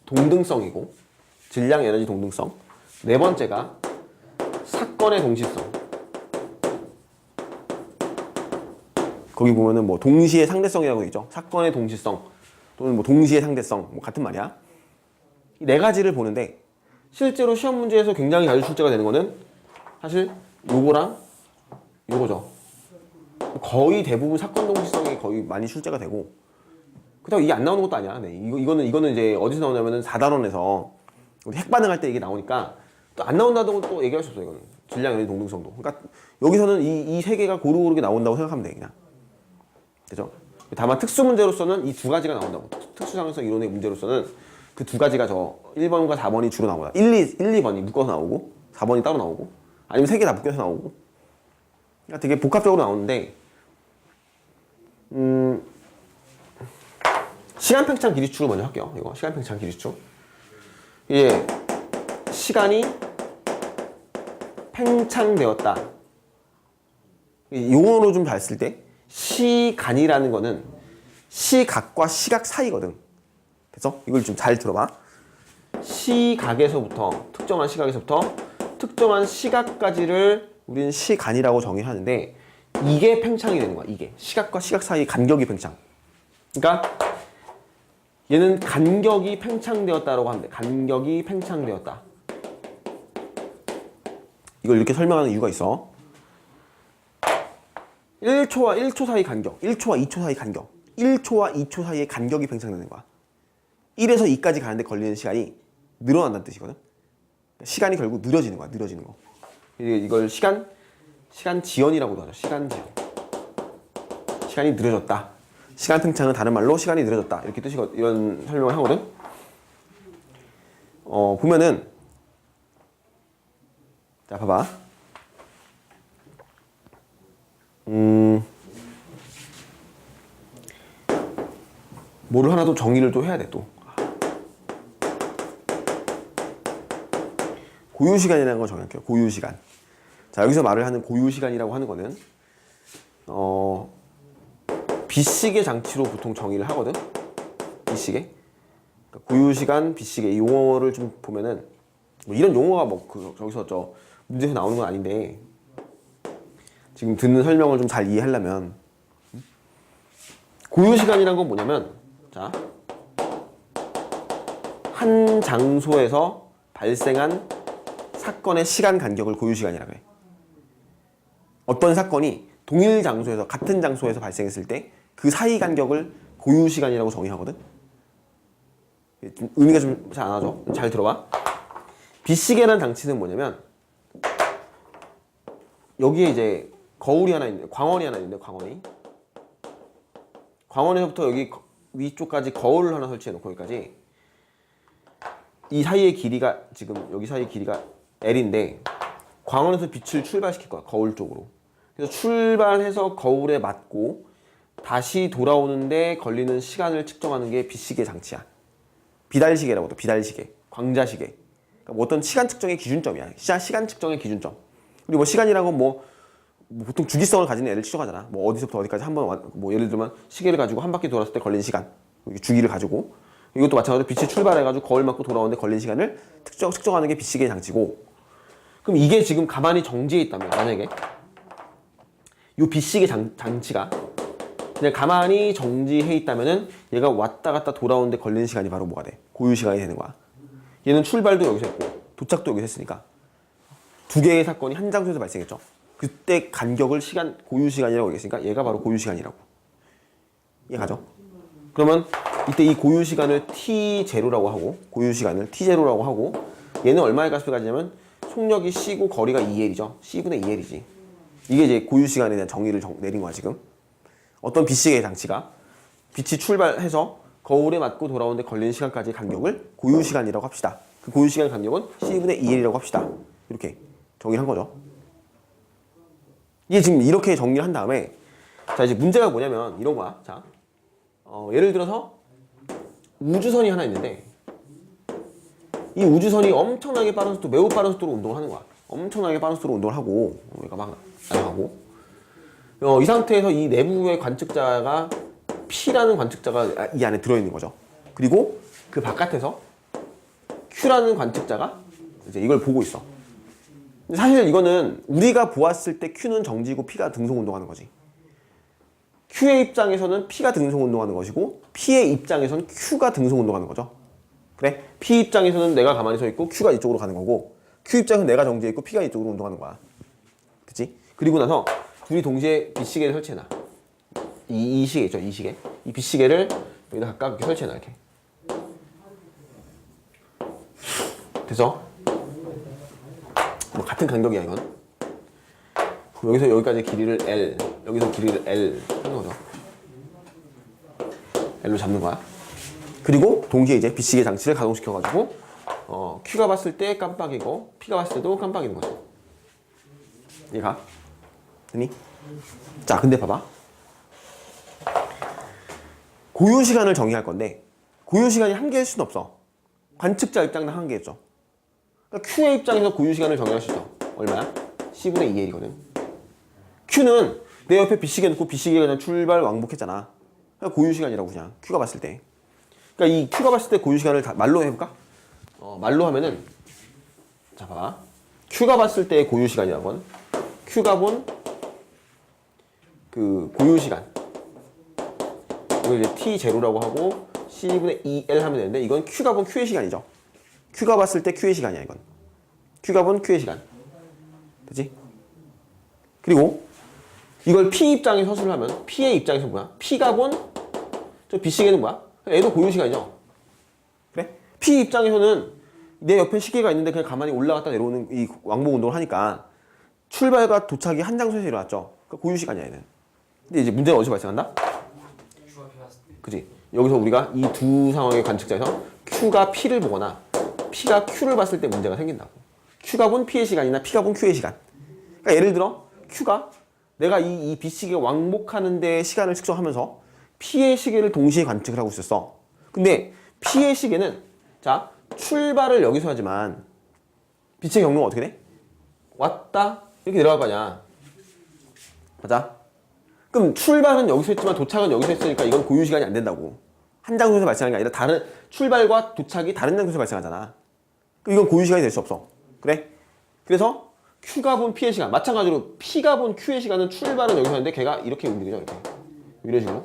동등성이고 네 번째가 사건의 동시성. 거기 보면은 뭐 동시의 상대성이라고 있죠. 사건의 동시성 또는 뭐 동시의 상대성 뭐 같은 말이야. 이 네 가지를 보는데 실제로 시험 문제에서 굉장히 자주 출제가 되는 거는 사실 요거랑 요거죠. 거의 대부분 사건 동시성이 거의 많이 출제가 되고 그렇다고 이게 안 나오는 것도 아니야. 네, 이거는 이제 어디서 나오냐면은 4단원에서 우리 핵 반응할 때 이게 나오니까 또 안 나온다고 또 얘기할 수 없어. 이거는 질량 에너지 동등성도. 그러니까 여기서는 이 세 개가 고루고루게 나온다고 생각하면 돼 그냥. 그죠? 다만 특수 문제로서는 이 두 가지가 나온다고. 특수상대성 이론의 문제로서는 그 두 가지가 저 1번과 4번이 주로 나오다. 2번이 묶어서 나오고 4번이 따로 나오고 아니면 세 개 다 묶여서 나오고. 그러니까 되게 복합적으로 나오는데 시간 팽창 길이 수축을 먼저 할게요. 이거 시간 팽창 길이 수축. 이게 시간이 팽창되었다. 용어로 좀 봤을 때 시간이라는 거는 시각과 시각 사이거든. 그래서 이걸 좀 잘 들어봐. 특정한 시각에서부터 특정한 시각까지를 우리는 시간이라고 정의하는데 이게 팽창이 되는 거야. 이게 시각과 시각 사이 간격이 팽창. 그러니까 얘는 간격이 팽창되었다라고 하면 돼. 간격이 팽창되었다. 이걸 이렇게 설명하는 이유가 있어. 1초와 1초 사이 간격, 1초와 2초 사이 간격. 1초와 2초 사이에 간격이 팽창되는 거야. 1에서 2까지 가는데 걸리는 시간이 늘어난다는 뜻이거든. 시간이 결국 느려지는 거야. 느려지는 거. 이걸 시간 지연이라고도 하죠. 시간 지연. 시간이 느려졌다. 시간 팽창은 다른 말로 시간이 느려졌다. 이렇게 이런 설명을 하거든. 보면은 자, 봐봐. 뭐를 하나 더 정의를 또 해야 돼, 또. 고유시간이라는 걸 정할게요. 고유시간. 자, 여기서 말을 하는 고유시간이라고 하는 거는 빗시계 장치로 보통 정의를 하거든. 빗시계. 그러니까 고유시간, 빗시계 이 용어를 좀 보면은 뭐 이런 용어가 저기서 문제에서 나오는 건 아닌데 지금 듣는 설명을 좀 잘 이해하려면 고유시간이란 건 뭐냐면 자, 한 장소에서 발생한 사건의 시간 간격을 고유시간이라고 해. 어떤 사건이 동일 장소에서 같은 장소에서 발생했을 때 그 사이 간격을 고유시간이라고 정의하거든. 좀 의미가 좀 잘 안 와죠? 잘 들어봐. 빗시계라는 장치는 뭐냐면 여기에 이제 거울이 하나 있는데 광원이 하나 있는데 광원에서부터 여기 위쪽까지 거울을 하나 설치해 놓고 여기까지 이 사이의 길이가 지금 여기 사이의 길이가 L인데 광원에서 빛을 출발시킬 거야. 거울 쪽으로. 그래서 출발해서 거울에 맞고 다시 돌아오는데 걸리는 시간을 측정하는 게 빗시계 장치야. 비달시계라고 또 비달시계, 광자시계. 그러니까 뭐 어떤 시간 측정의 기준점이야. 시간 측정의 기준점. 그리고 뭐 시간이라고 뭐 보통 주기성을 가지는 애를 측정하잖아. 뭐 어디서부터 어디까지 한번 뭐 예를 들면 시계를 가지고 한 바퀴 돌았을 때 걸린 시간, 주기를 가지고 이것도 마찬가지로 빛이 출발해가지고 거울 맞고 돌아오는데 걸린 시간을 측정하는 게 빗시계 장치고. 그럼 이게 지금 가만히 정지해 있다면 만약에 이 빗시계 장치가 그냥 가만히 정지해 있다면은 얘가 왔다 갔다 돌아오는데 걸리는 시간이 바로 뭐가 돼? 고유 시간이 되는 거야. 얘는 출발도 여기서 했고 도착도 여기서 했으니까 두 개의 사건이 한 장소에서 발생했죠. 그때 간격을 고유 시간이라고 얘기했으니까 얘가 바로 고유 시간이라고. 이해가죠? 그러면 이때 이 고유 시간을 t0라고 하고 고유 시간을 t0라고 하고 얘는 얼마의 값을 가지냐면 속력이 c고 거리가 2L이죠. c분의 2L이지. 이게 이제 고유 시간에 대한 정의를 내린 거야 지금. 어떤 빗시계 장치가 빛이 출발해서 거울에 맞고 돌아오는데 걸리는 시간까지의 간격을 고유 시간이라고 합시다. 그 고유 시간 간격은 c분의 2L이라고 합시다. 이렇게 정의를 한 거죠. 이게 지금 이렇게 정리를 한 다음에 자 이제 문제가 뭐냐면 이런 거야. 자, 예를 들어서 우주선이 하나 있는데 이 우주선이 엄청나게 빠른 속도, 매우 빠른 속도로 운동을 하는 거야. 엄청나게 빠른 속도로 운동을 하고 얘가 막 날아가고 이 상태에서 이 내부의 관측자가 P라는 관측자가 이 안에 들어있는 거죠. 그리고 그 바깥에서 Q라는 관측자가 이제 이걸 보고 있어. 사실 이거는 우리가 보았을 때 Q는 정지고 P가 등속 운동하는 거지. Q의 입장에서는 P가 등속 운동하는 것이고 P의 입장에서는 Q가 등속 운동하는 거죠. 그래? P 입장에서는 내가 가만히 서 있고 Q가 이쪽으로 가는 거고 Q 입장에서는 내가 정지해 있고 P가 이쪽으로 운동하는 거야. 그치? 그리고 나서 둘이 동시에 빗시계를 설치해놔. 이 시계 있죠? 이 시계. 이 빗시계를 여기다 각각 이렇게 설치해놔. 이렇게. 돼서 뭐 같은 간격이야 이건. 여기서 여기까지 길이를 L, 여기서 길이를 L 하는 거죠. L로 잡는 거야. 그리고 동시에 이제 빗시계 장치를 가동시켜가지고 Q가 봤을 때 깜빡이고 P가 봤을 때도 깜빡이는 거죠. 이해가? 되니? 자, 근데 봐봐. 고유 시간을 정의할 건데 고유 시간이 한 개일 수는 없어. 관측자 입장은 한 개겠죠. 그러니까 Q의 입장에서 고유 시간을 정의할 수 있어. 얼마야? C분의 2L이거든. Q는 내 옆에 빗시계 놓고 빗시계가 그냥 출발 왕복했잖아. 그러니까 고유 시간이라고 그냥 Q가 봤을 때. 그러니까 이 Q가 봤을 때 고유 시간을 말로 해볼까? 말로 하면은 자 봐봐. Q가 봤을 때의 고유 시간이라는 건 Q가 본 그 고유 시간 이걸 이제 T0라고 하고 C분의 2L 하면 되는데 이건 Q가 본 Q의 시간이죠. Q가 봤을 때 Q의 시간이야 이건. Q가 본 Q의 시간. 그치? 그리고 이걸 P 입장에 서술을 하면 P의 입장에서 뭐야? P가 본 저 B 시계는 뭐야? 얘도 고유 시간이죠. 그래? P 입장에서는 내 옆에 시계가 있는데 그냥 가만히 올라갔다 내려오는 이 왕복 운동을 하니까 출발과 도착이 한 장소에서 일어났죠. 그러니까 고유 시간이야 얘는. 근데 이제 문제는 어디서 발생한다? Q가 P였을 때. 그지? 여기서 우리가 이 두 상황의 관측자에서 Q가 P를 보거나 P가 Q를 봤을 때 문제가 생긴다고. Q가 본 P의 시간이나 P가 본 Q의 시간. 그러니까 예를 들어 Q가 내가 이 B 시계 왕복하는 데 시간을 측정하면서 P의 시계를 동시에 관측을 하고 있었어. 근데 P의 시계는 자 출발을 여기서 하지만 빛의 경로가 어떻게 돼? 왔다 이렇게 내려갈 거 아니야. 맞아? 그럼 출발은 여기서 했지만 도착은 여기서 했으니까 이건 고유 시간이 안 된다고. 한 장소에서 발생하는 게 아니라 다른 출발과 도착이 다른 장소에서 발생하잖아. 그럼 이건 고유 시간이 될 수 없어. 그래? 그래서 Q가 본 P의 시간 마찬가지로 P가 본 Q의 시간은 출발은 여기서 하는데 걔가 이렇게 움직이죠. 이렇게 이런 식으로.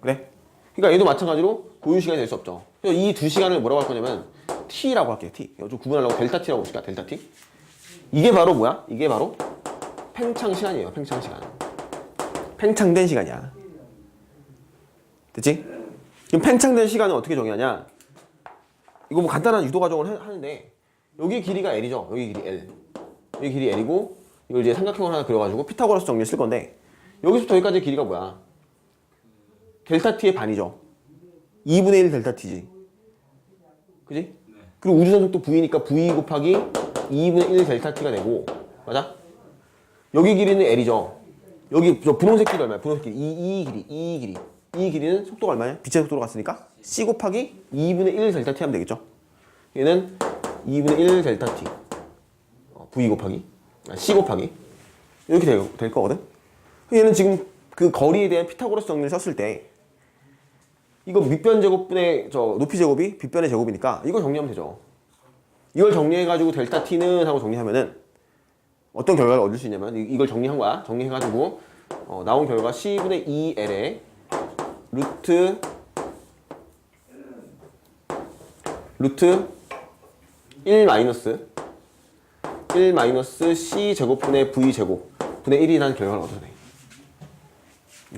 그래? 그러니까 얘도 마찬가지로 고유 시간이 될 수 없죠. 그래서 이 두 시간을 뭐라고 할 거냐면 T라고 할게요. T. 이거 좀 구분하려고 델타 T라고 볼까? 델타 T. 이게 바로 뭐야? 이게 바로 팽창 시간이에요. 팽창 시간. 팽창된 시간이야. 됐지? 그럼 팽창된 시간은 어떻게 정의하냐? 이거 뭐 간단한 유도 과정을 하는데 여기 길이가 L이죠. 여기 길이 L. 여기 길이 L이고 이걸 이제 삼각형을 하나 그려가지고 피타고라스 정리를 쓸 건데 여기서부터 여기까지 길이가 뭐야? 델타 T의 반이죠. 2분의 1 델타 T지. 그지? 그리고 우주선 속도 V니까 V 곱하기 2분의 1 델타 T가 되고 맞아? 여기 길이는 L이죠. 여기 저 분홍색 길이 얼마야? 분홍색 길이 이 길이는 속도가 얼마냐? 빛의 속도로 갔으니까 C 곱하기 2분의 1 델타 T 하면 되겠죠. 얘는 2분의 1 델타 T V 곱하기 C 곱하기 이렇게 될 거거든. 얘는 지금 그 거리에 대한 피타고라스 정리를 썼을 때 이거 밑변 제곱분의 저 높이 제곱이 빗변의 제곱이니까 이거 정리하면 되죠. 이걸 정리해가지고 델타 T는 하고 정리하면은 어떤 결과를 얻을 수 있냐면 이걸 정리한 거야. 정리해가지고 나온 결과 C분의 2L에 루트 1 마이너스 C 제곱분의 V 제곱 분의 1이라는 결과를 얻어내.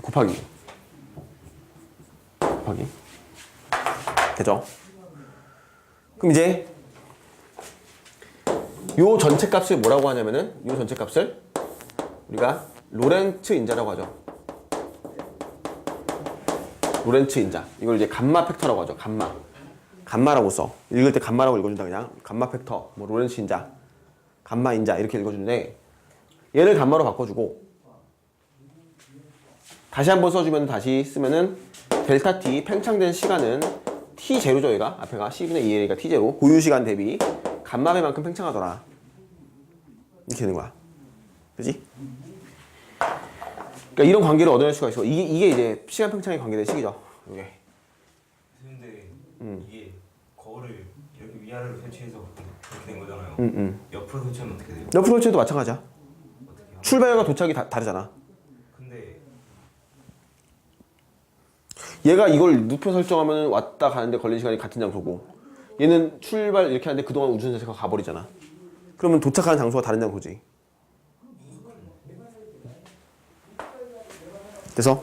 곱하기 되죠? 그럼 이제 요 전체 값을 뭐라고 하냐면은 요 전체 값을 우리가 로렌츠 인자라고 하죠. 로렌츠 인자. 이걸 이제 감마 팩터라고 하죠. 감마라고 써. 읽을 때 감마라고 읽어준다 그냥. 감마 팩터, 뭐 로렌츠 인자, 감마 인자 이렇게 읽어주는데 얘를 감마로 바꿔주고 다시 한번 써주면 다시 쓰면은 델타 T 팽창된 시간은 T 제로죠. 얘가 앞에가 C분의 2L이니까 T 제로. 고유 시간 대비 감마배만큼 팽창하더라. 이렇게 되는 거야. 그지? 그러니까 이런 관계를 얻어낼 수가 있어. 이게 이제 시간 팽창에 관계된 식이죠. 이게. 근데 이게 거울을 이렇게 위아래로 설치해서 그렇게 된 거잖아요. 옆으로 설치하면 어떻게 돼요? 옆으로 설치해도 마찬가지야. 어떻게 출발과 도착이 다르잖아. 근데 얘가 이걸 눕혀 설정하면 왔다 가는데 걸리는 시간이 같은 장소고 얘는 출발 이렇게 하는데 그동안 우주선 자체가 가버리잖아. 그러면 도착하는 장소가 다른 장소지. 그래서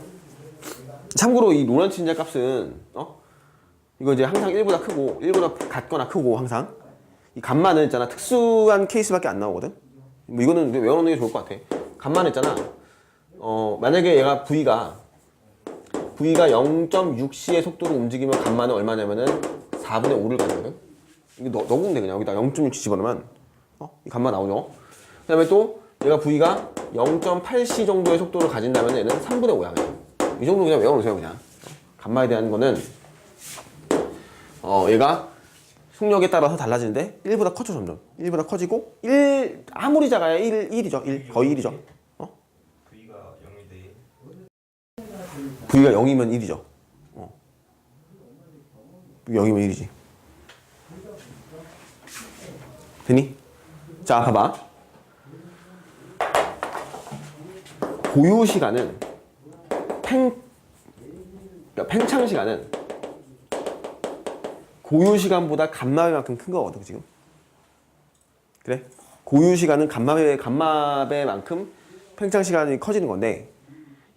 참고로 이 로렌츠 인자 값은 이거 이제 항상 1보다 크고 1보다 같거나 크고 항상 이 감마는 있잖아 특수한 케이스밖에 안 나오거든. 뭐 이거는 외워놓는 게 좋을 것 같아. 감마는 있잖아 만약에 얘가 V가 0.6c의 속도로 움직이면 감마는 얼마냐면은 4분의 5를 가지거든. 이거 넣으면 돼. 그냥 여기다 0.6c 집어넣으면 이 감마 나오죠. 그 다음에 또 얘가 V가 0.8c 정도의 속도를 가진다면 얘는 3분의 5야 그냥. 이 정도 그냥 외워놓으세요 그냥. 감마에 대한 거는 얘가 속력에 따라서 달라지는데 1보다 커져 점점. 1보다 커지고 1 아무리 작아야 1이죠. 1 거의 1이죠. V가 0이 돼. V가 0이면 1이죠. 0이면 1이지. 되니? 자, 봐봐. 고유 시간은 그러니까 팽창 시간은 고유 시간보다 감마배만큼 큰 거거든, 지금. 그래? 고유 시간은 감마배만큼 팽창 시간이 커지는 건데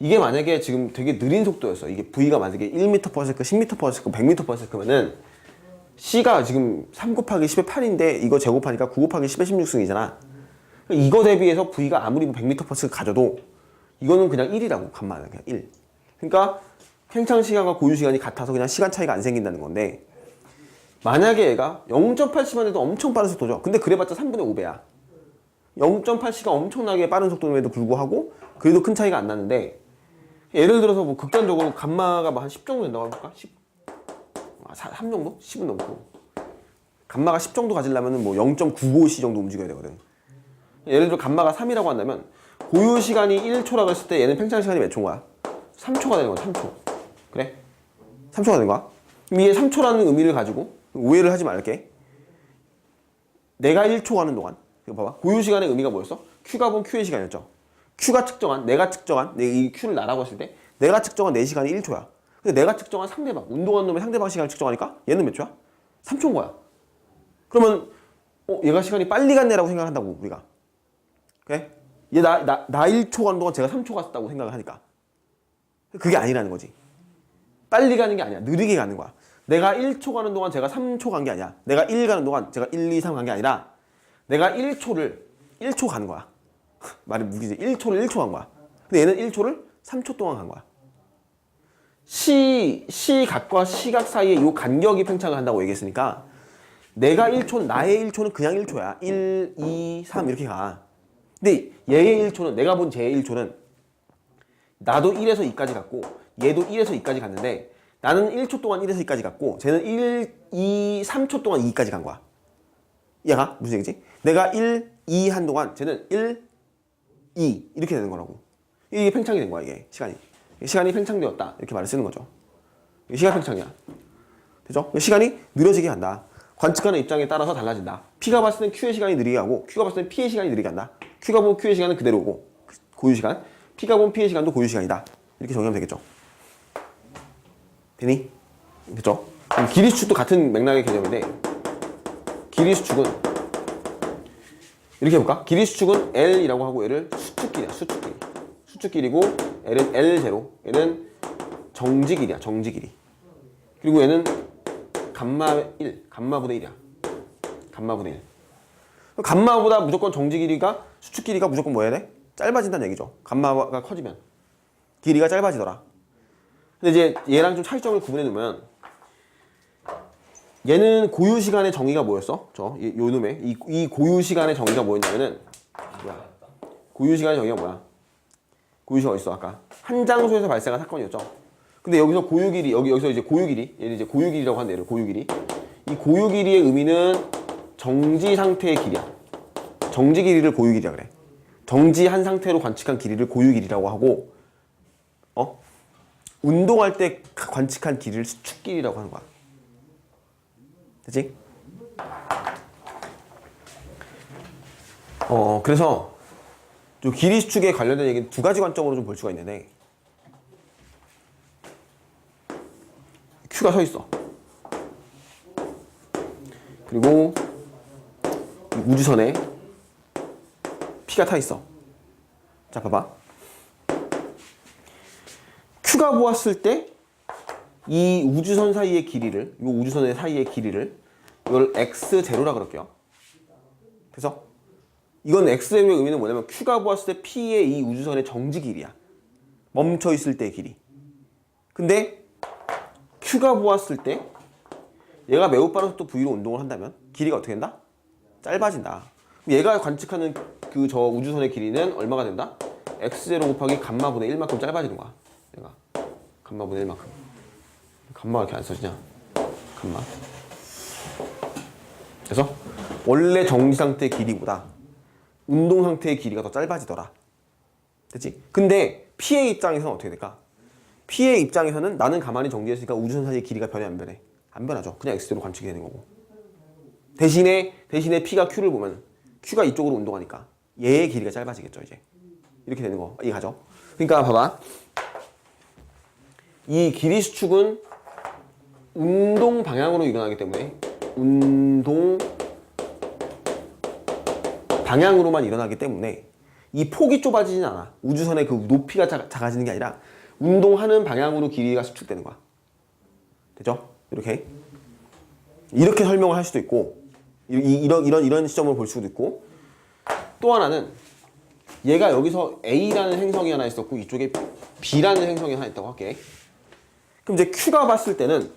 이게 만약에 지금 되게 느린 속도였어. 이게 V가 만약에 1m/s, 10m/s, 100m/s면 C가 지금 3 곱하기 10의 8인데 이거 제곱하니까 9 곱하기 10의 16승이잖아. 이거 대비해서 V가 아무리 100m/s 가져도 이거는 그냥 1이라고 간만에 그냥 1. 그러니까 팽창 시간과 고유 시간이 같아서 그냥 시간 차이가 안 생긴다는 건데 만약에 얘가 0.8시만 해도 엄청 빠른 속도죠. 근데 그래봤자 3분의 5배야. 0.8시가 엄청나게 빠른 속도임에도 불구하고 그래도 큰 차이가 안 나는데 예를 들어서 뭐 극단적으로 감마가 뭐 한 10 정도 된다고 해볼까? 10? 3 정도? 10은 넘고 감마가 10 정도 가지려면 뭐 0.95C 정도 움직여야 되거든. 예를 들어 감마가 3이라고 한다면 고유 시간이 1초라고 했을 때 얘는 팽창 시간이 몇 초인 거야? 3초가 되는 거야. 3초. 그래? 3초가 되는 거야. 그럼 이게 3초라는 의미를 가지고 오해를 하지 말게. 내가 1초 가는 동안 이거 봐봐. 고유 시간의 의미가 뭐였어? Q가 본 Q의 시간이었죠. Q가 측정한, 내가 측정한, 이 Q를 나라고 했을 때 내가 측정한 내 시간이 1초야. 근데 내가 측정한 상대방, 운동한 놈의 상대방 시간을 측정하니까 얘는 몇 초야? 3초인 거야. 그러면 얘가 시간이 빨리 갔네라고 생각한다고 우리가. 그래? 얘 나 1초 가는 동안 제가 3초 갔다고 생각을 하니까. 그게 아니라는 거지. 빨리 가는 게 아니야. 느리게 가는 거야. 내가 1초 가는 동안 제가 3초 간 게 아니야. 내가 1 가는 동안 제가 1, 2, 3 간 게 아니라 내가 1초 가는 거야. 말이 무기지. 1초를 1초 간 거야. 근데 얘는 1초를 3초 동안 간 거야. 시각과 시각 사이에 이 간격이 팽창을 한다고 얘기했으니까 내가 1초, 나의 1초는 그냥 1초야. 1, 2, 3 이렇게 가. 근데 얘의 1초는, 내가 본 제 1초는 나도 1에서 2까지 갔고 얘도 1에서 2까지 갔는데 나는 1초 동안 1에서 2까지 갔고 쟤는 1, 2, 3초 동안 2까지 간 거야. 얘가 무슨 얘기지? 내가 1, 2 한 동안 쟤는 1, 2 이렇게 되는 거라고. 이게 팽창이 된 거야. 이게 시간이 팽창되었다 이렇게 말을 쓰는 거죠. 이게 시간 팽창이야. 되죠? 시간이 느려지게 한다. 관측하는 입장에 따라서 달라진다. P가 봤을 땐 Q의 시간이 느리게 가고 Q가 봤을 땐 P의 시간이 느리게 간다. Q가 본 Q의 시간은 그대로고 고유 시간, P가 본 P의 시간도 고유 시간이다. 이렇게 정의하면 되겠죠. 되니? 됐죠? 길이 수축도 같은 맥락의 개념인데 길이 수축은 이렇게 해볼까? 길이 수축은 L이라고 하고 얘를 수축길이야. 수축길이고 L은 L0, 얘는 정지길이야. 정지길이. 그리고 얘는 감마분의 1이야. 감마분의 1. 감마보다 무조건 정지 길이가, 수축 길이가 무조건 뭐 해야 돼? 짧아진다는 얘기죠. 감마가 커지면 길이가 짧아지더라. 근데 이제 얘랑 좀 차이점을 구분해 두면 얘는 고유 시간의 정의가 뭐였어? 요 놈의 이 고유 시간의 정의가 뭐였냐면은 고유 시간의 정의가 뭐야? 고유 시간 어딨어? 아까 한 장소에서 발생한 사건이었죠. 근데 여기서 고유 길이, 여기서 이제 고유 길이, 얘는 이제 고유 길이라고 하는데 얘를 고유 길이. 이 고유 길이의 의미는 정지 상태의 길이야. 정지 길이를 고유 길이라 그래. 정지한 상태로 관측한 길이를 고유 길이라고 하고, 운동할 때 관측한 길이를 수축 길이라고 하는 거야. 됐지? 그래서 좀 길이 수축에 관련된 얘기는 두 가지 관점으로 좀 볼 수가 있는데, Q가 서 있어. 그리고 우주선에 P가 타 있어. 자, 봐봐. Q가 보았을 때 이 우주선 사이의 길이를, 이 우주선의 사이의 길이를 이걸 x0라 그럴게요. 그래서 이건 x0의 의미는 뭐냐면 Q가 보았을 때 P의 이 우주선의 정지 길이야. 멈춰 있을 때의 길이. 근데 Q가 보았을 때 얘가 매우 빠른 속도 V로 운동을 한다면 길이가 어떻게 된다? 짧아진다. 얘가 관측하는 그 저 우주선의 길이는 얼마가 된다? x0 곱하기 감마분의 1만큼 짧아지는 거야. 얘가 감마분의 1만큼. 감마가 이렇게 안 써지냐? 감마. 그래서 원래 정지 상태의 길이보다 운동 상태의 길이가 더 짧아지더라. 됐지? 근데 P의 입장에서는 어떻게 될까? P의 입장에서는 나는 가만히 정지했으니까 우주선 사이의 길이가 변해 안 변해? 안 변하죠. 그냥 x대로 관측이 되는 거고. 대신에 P가 Q를 보면 Q가 이쪽으로 운동하니까 얘의 길이가 짧아지겠죠. 이제 이렇게 되는 거 이해가죠? 그러니까 봐봐. 이 길이 수축은 운동 방향으로 일어나기 때문에 운동 방향으로만 일어나기 때문에 이 폭이 좁아지진 않아. 우주선의 그 높이가 작아지는 게 아니라 운동하는 방향으로 길이가 수축되는 거야. 되죠? 이렇게 설명을 할 수도 있고 이런 시점으로 볼 수도 있고 또 하나는 얘가 여기서 A라는 행성이 하나 있었고 이쪽에 B라는 행성이 하나 있다고 할게. 그럼 이제 Q가 봤을 때는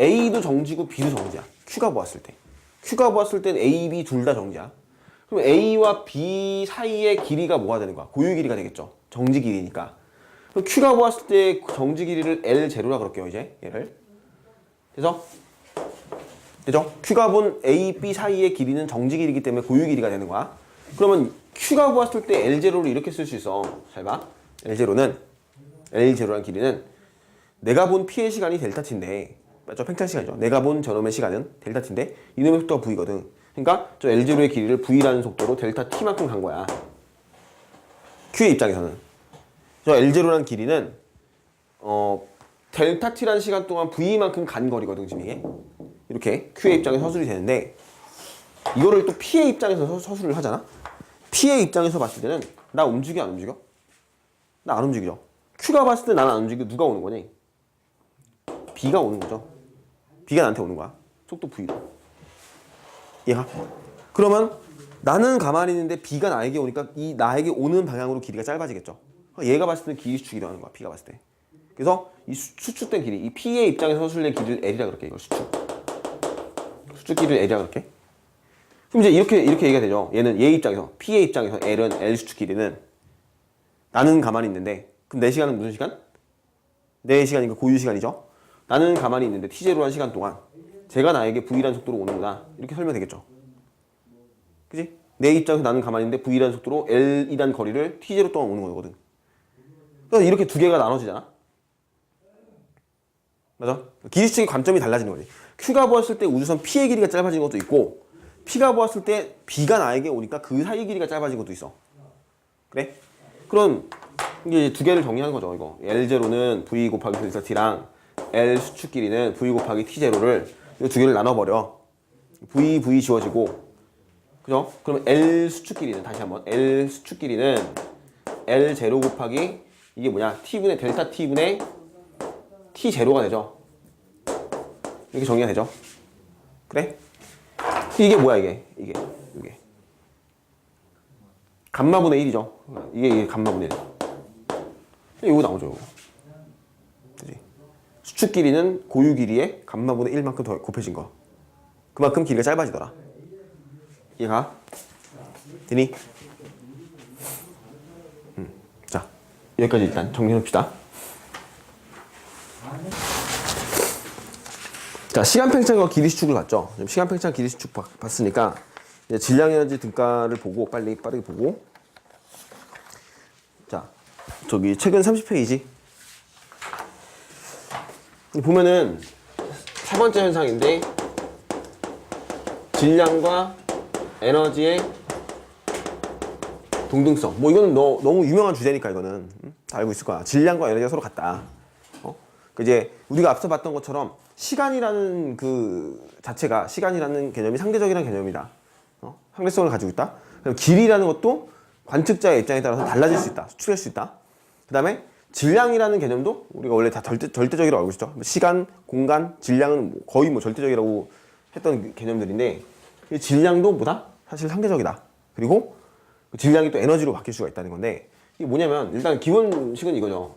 A도 정지고 B도 정지야. Q가 보았을 땐 A, B 둘 다 정지야. 그럼 A와 B 사이의 길이가 뭐가 되는 거야? 고유 길이가 되겠죠. 정지 길이니까. 그럼 Q가 보았을 때 정지 길이를 L0라 그럴게요. 이제 얘를. 그래서 되죠? Q가 본 A, B 사이의 길이는 정지 길이기 때문에 고유 길이가 되는 거야. 그러면 Q가 보았을 때 L0를 이렇게 쓸 수 있어. 잘 봐. L0라는 길이는 내가 본 P의 시간이 델타 T인데 맞죠? 팽창 시간이죠. 내가 본 저놈의 시간은 델타 T인데 이놈의 속도가 V거든. 그러니까 저 L0의 길이를 V라는 속도로 델타 T만큼 간 거야. Q의 입장에서는. 저 L0라는 길이는 델타 T라는 시간 동안 V만큼 간 거리거든. 지금 이게. 이렇게 Q의 입장에서 서술이 되는데 이거를 또 P의 입장에서 서술을 하잖아. P의 입장에서 봤을 때는 나 움직여 안 움직여? 나 안 움직이죠. Q가 봤을 때 나는 안 움직이고 누가 오는 거니? B가 오는 거죠. B가 나한테 오는 거야. 속도 V로. 얘가. 그러면 나는 가만히 있는데 B가 나에게 오니까 이 나에게 오는 방향으로 길이가 짧아지겠죠. 얘가 봤을 때는 길이 수축이 일어나는 거야. B가 봤을 때. 그래서 이 수축된 길이, 이 P의 입장에서 서술된 길이를 L이라 그럴게. 이걸 수축 길이를 L이라 그럴게. 그럼 이제 이렇게 얘기가 되죠. 얘는 얘 입장에서 P의 입장에서 L은 L 수축 길이는 나는 가만히 있는데 그럼 내 시간은 무슨 시간? 내 시간이니까 고유 시간이죠. 나는 가만히 있는데 T0라는 시간 동안 제가 나에게 V라는 속도로 오는구나. 이렇게 설명되겠죠. 그치? 내 입장에서 나는 가만히 있는데 V라는 속도로 L이라는 거리를 T0 동안 오는 거거든. 그래서 이렇게 두 개가 나눠지잖아. 맞아? 길이 수축의 관점이 달라지는 거지. Q가 보았을 때 우주선 P의 길이가 짧아진 것도 있고 P가 보았을 때 B가 나에게 오니까 그 사이 길이가 짧아진 것도 있어. 그래? 그럼 이게 두 개를 정리하는 거죠. 이거 L0는 V 곱하기 델타 T랑 L 수축 길이는 V 곱하기 T0를 이 두 개를 나눠버려. V 지워지고 그죠? 그럼 L 수축 길이는 다시 한번 L 수축 길이는 L0 곱하기 이게 뭐냐? T분의 델타 T분의 T0가 되죠. 이렇게 정리가 되죠. 그래? 이게 뭐야 이게 감마분의 1이죠. 이게 감마분의 1. 이거 나오죠. 그치? 수축 길이는 고유 길이의 감마분의 1만큼 더 곱해진 거. 그만큼 길이가 짧아지더라. 이해가? 되니? 자, 여기까지 일단 정리해봅시다. 자, 시간 팽창과 길이 수축을 봤죠. 시간 팽창, 길이 수축 봤으니까 이제 질량 에너지 등가를 보고 빠르게 보고. 자, 저기 최근 30페이지 보면은 세 번째 현상인데 질량과 에너지의 동등성. 뭐 이거는 너무 유명한 주제니까 이거는 다 알고 있을 거야. 질량과 에너지가 서로 같다. 이제 우리가 앞서 봤던 것처럼 시간이라는 그 자체가 시간이라는 개념이 상대적이라는 개념이다. 상대성을 가지고 있다. 그럼 길이라는 것도 관측자의 입장에 따라서 달라질 수 있다. 수축할 수 있다. 그 다음에 질량이라는 개념도 우리가 원래 다 절대적이라고 알고 있죠. 시간, 공간, 질량은 거의 절대적이라고 했던 개념들인데 이 질량도 뭐다? 사실 상대적이다. 그리고 질량이 또 에너지로 바뀔 수가 있다는 건데 이게 뭐냐면 일단 기본식은 이거죠.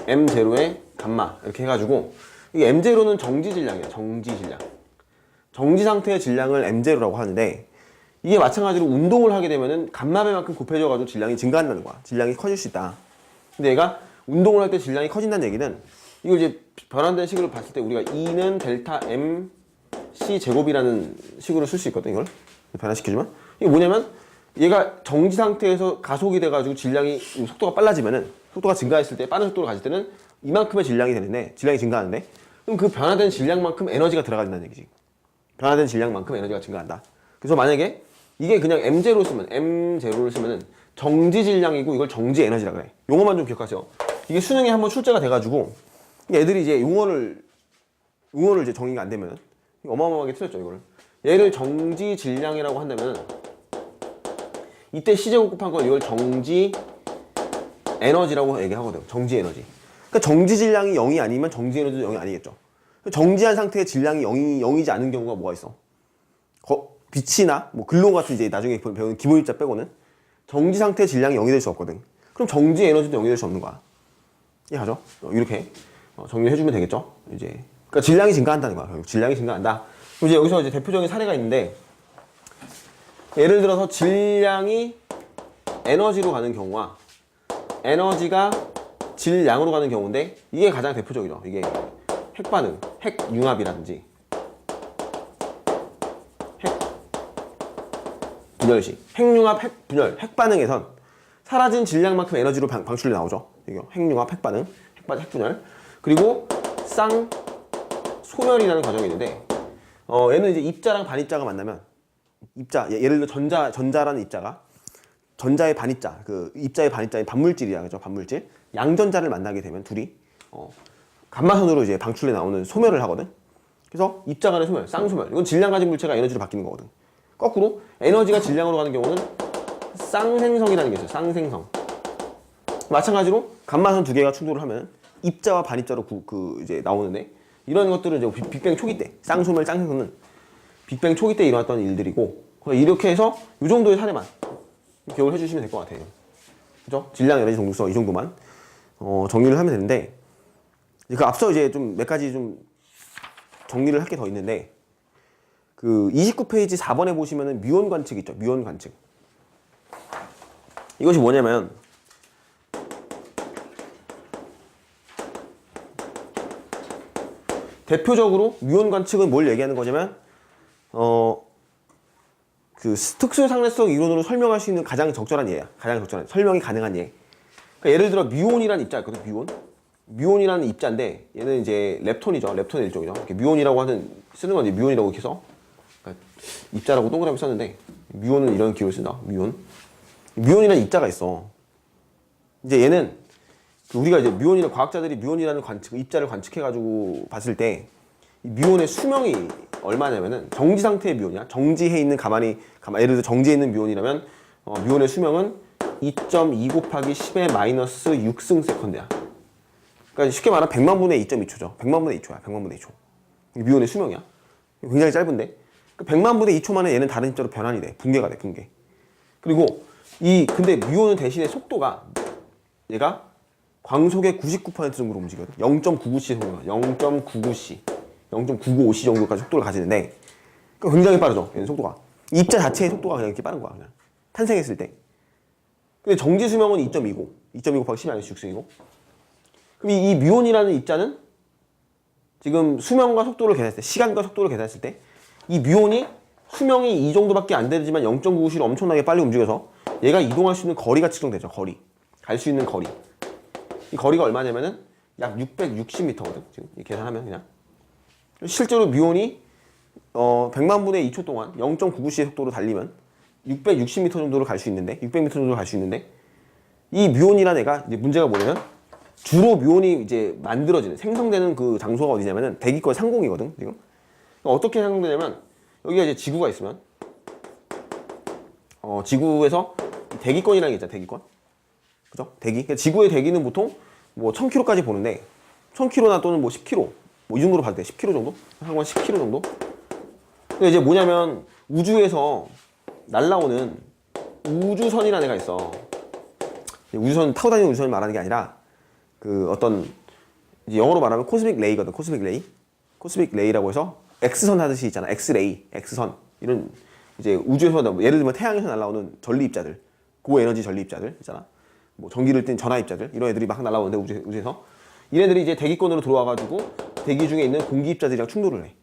M0의 감마 이렇게 해가지고 이게 M0는 정지 질량이야. 정지 질량. 정지 상태의 질량을 M0라고 하는데 이게 마찬가지로 운동을 하게 되면은 감마배만큼 곱해져가지고 질량이 증가한다는 거야. 질량이 커질 수 있다. 근데 얘가 운동을 할 때 질량이 커진다는 얘기는 이걸 이제 변환된 식으로 봤을 때 우리가 E는 델타 MC 제곱이라는 식으로 쓸 수 있거든. 이걸 변화시켜주면 이게 뭐냐면 얘가 정지 상태에서 가속이 돼가지고 질량이 속도가 빨라지면은 속도가 증가했을 때 빠른 속도로 가질 때는 이만큼의 질량이 되는데 질량이 증가하는데 그럼 그 변화된 질량만큼 에너지가 들어간다는 얘기지. 변화된 질량만큼 에너지가 증가한다. 그래서 만약에 이게 그냥 M0를 쓰면은 정지 질량이고 이걸 정지 에너지라 그래. 용어만 좀 기억하세요. 이게 수능에 한번 출제가 돼가지고 애들이 이제 용어를 이제 정의가 안 되면 어마어마하게 틀렸죠 이거를. 얘를 정지 질량이라고 한다면 이때 C제곱 곱한 걸 이걸 정지 에너지라고 얘기하거든. 정지 에너지. 그러니까 정지 질량이 0이 아니면 정지 에너지도 0이 아니겠죠. 정지한 상태의 질량이 0이지 않은 경우가 뭐가 있어? 빛이나 뭐 글로 같은 이제 나중에 배우는 기본 입자 빼고는 정지 상태의 질량이 0이 될 수 없거든. 그럼 정지 에너지도 0이 될 수 없는 거야. 이해하죠? 이렇게 정리해 주면 되겠죠? 이제 그러니까 질량이 증가한다는 거야. 결국 질량이 증가한다. 그럼 이제 여기서 이제 대표적인 사례가 있는데 예를 들어서 질량이 에너지로 가는 경우와 에너지가 질량으로 가는 경우인데 이게 가장 대표적이죠. 이게 핵반응, 핵융합이라든지 핵분열식, 핵융합, 핵분열, 핵반응에선 사라진 질량만큼 에너지로 방출이 나오죠. 이게 핵융합, 핵반응, 핵분열. 그리고 쌍소멸이라는 과정이 있는데 얘는 이제 입자랑 반입자가 만나면 입자, 예를 들어 전자라는 입자가 전자의 반입자, 그 입자의 반입자인 반물질이야, 그죠? 반물질. 양전자를 만나게 되면 둘이 감마선으로 이제 방출해 나오는 소멸을 하거든. 그래서 입자 간의 소멸, 쌍소멸. 이건 질량 가진 물체가 에너지로 바뀌는 거거든. 거꾸로 에너지가 질량으로 가는 경우는 쌍생성이라는 게 있어요. 쌍생성. 마찬가지로 감마선 두 개가 충돌을 하면 입자와 반입자로 이제 나오는데 이런 것들은 이제 빅뱅 초기 때 쌍소멸, 쌍생성은 빅뱅 초기 때 일어났던 일들이고 이렇게 해서 이 정도의 사례만 기억을 해주시면 될 것 같아요. 그죠? 질량, 에너지, 동력성 이 정도만 정리를 하면 되는데 그 앞서 이제 좀 몇 가지 좀 정리를 할 게 더 있는데 그 29페이지 4번에 보시면은 뮤온 관측 있죠. 뮤온 관측. 이것이 뭐냐면 대표적으로 뮤온 관측은 뭘 얘기하는 거냐면 그 특수상례성 이론으로 설명할 수 있는 가장 적절한 예야. 가장 적절한 설명이 가능한 예. 그러니까 예를 들어 뮤온이라는 입자 있거든. 뮤온이라는 입자인데 얘는 이제 렙톤이죠. 렙톤의 일종이죠. 이렇게 뮤온이라고 쓰는 건 이제 뮤온이라고 이렇게 해서 그러니까 입자라고 동그라미 썼는데 뮤온은 이런 기호를 쓴다. 뮤온이라는 입자가 있어. 이제 얘는 우리가 이제 과학자들이 뮤온이라는 입자를 관측해가지고 봤을 때 뮤온의 수명이 얼마냐면은 정지 상태의 뮤온이야. 정지해 있는 가만히 예를 들어 정지해 있는 뮤온이라면 뮤온의 수명은 2.2 곱하기 10의 마이너스 6승 세컨드야. 그러니까 쉽게 말하면 100만 분의 2.2초죠. 100만 분의 2초야. 100만 분의 2초. 뮤온의 수명이야. 굉장히 짧은데 100만 분의 2초 만에 얘는 다른 입자로 변환이 돼. 붕괴가 돼. 붕괴. 그리고 근데 뮤온은 대신에 속도가 얘가 광속의 99% 정도로 움직여요. 0.99c 정도. 0.99c. 0.995c 정도까지 속도를 가지는데 굉장히 빠르죠. 얘는 속도가. 입자 자체의 속도가 그냥 이렇게 빠른 거야. 그냥 탄생했을 때. 근데 정지 수명은 2.20. 2.2 곱하기 10이 아니라 6승이고. 그럼 이 뮤온이라는 입자는 지금 수명과 속도를 계산했을 때, 시간과 속도를 계산했을 때 이 뮤온이 수명이 이 정도밖에 안 되지만 0.99c로 엄청나게 빨리 움직여서 얘가 이동할 수 있는 거리가 측정되죠. 거리. 갈 수 있는 거리. 이 거리가 얼마냐면은 약 660m거든. 지금 계산하면 그냥. 실제로 뮤온이 100만 분의 2초 동안 0.99c의 속도로 달리면 660m 정도로 갈 수 있는데 600m 정도로 갈 수 있는데 이 뮤온이라는 애가 이제 문제가 뭐냐면 주로 뮤온이 이제 만들어지는 생성되는 그 장소가 어디냐면은 대기권 상공이거든. 지금 어떻게 생성되냐면 여기가 이제 지구가 있으면 지구에서 대기권이라는 게 있잖아. 대기권. 그죠? 대기. 그러니까 지구의 대기는 보통 뭐 1000km까지 보는데 1000km나 또는 뭐 10km 뭐 이 정도로 봐도 돼. 10km 정도? 한번 10km 정도? 근데 이제 뭐냐면 우주에서 날라오는 우주선이라는 애가 있어. 우주선 타고 다니는 우주선을 말하는 게 아니라 그 어떤 이제 영어로 말하면 코스믹 레이거든. 코스믹 레이. 코스믹 레이라고 해서 X선 하듯이 있잖아. X레이, X선 이런 이제 우주에서 예를 들면 태양에서 날라오는 전리 입자들, 고에너지 전리 입자들 있잖아. 뭐 전기를 띤 전하 입자들 이런 애들이 막 날라오는데 우주에서 이네들이 이제 대기권으로 들어와가지고 대기 중에 있는 공기 입자들이랑 충돌을 해.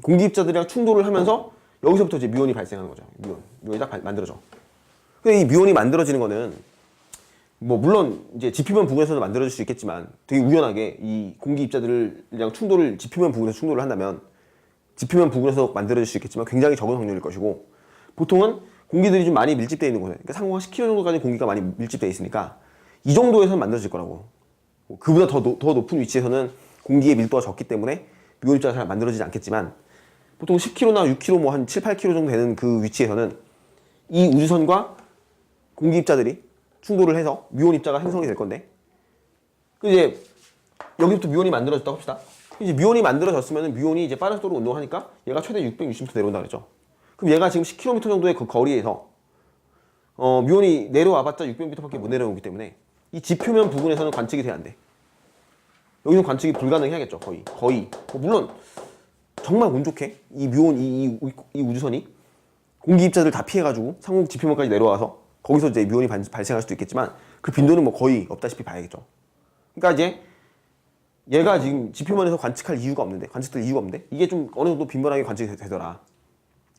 공기 입자들이랑 충돌을 하면서 여기서부터 이제 뮤온이 발생하는 거죠. 뮤온이 딱 만들어져. 근데 이 뮤온이 만들어지는 거는 뭐 물론 이제 지표면 부근에서도 만들어질 수 있겠지만 되게 우연하게 이 공기 입자들이랑 지표면 부근에서 충돌을 한다면 지표면 부근에서 만들어질 수 있겠지만 굉장히 적은 확률일 것이고 보통은 공기들이 좀 많이 밀집되어 있는 곳에 그러니까 상공 한 10km 정도까지 공기가 많이 밀집되어 있으니까 이 정도에서는 만들어질 거라고. 그보다 더 높은 위치에서는 공기의 밀도가 적기 때문에 뮤온 입자가 잘 만들어지지 않겠지만 보통 10km나 6km 뭐 한 7, 8km 정도 되는 그 위치에서는 이 우주선과 공기 입자들이 충돌을 해서 뮤온 입자가 생성이 될 건데, 이제 여기부터 뮤온이 만들어졌다고 합시다. 이제 뮤온이 만들어졌으면 뮤온이 이제 빠른 속도로 운동하니까 얘가 최대 660m 내려온다 그랬죠. 그럼 얘가 지금 10km 정도의 그 거리에서 뮤온이 내려와봤자 600m밖에 못 내려오기 때문에 이 지표면 부분에서는 관측이 돼야 안 돼. 여기서 관측이 불가능해야겠죠. 거의. 물론 정말 운 좋게 이 뮤온 이 우주선이 공기 입자들 다 피해가지고 상공 지표면까지 내려와서 거기서 이제 뮤온이 발생할 수도 있겠지만 그 빈도는 뭐 거의 없다시피 봐야겠죠. 그러니까 이제 얘가 지금 지표면에서 관측될 이유가 없는데 이게 좀 어느 정도 빈번하게 관측이 되더라.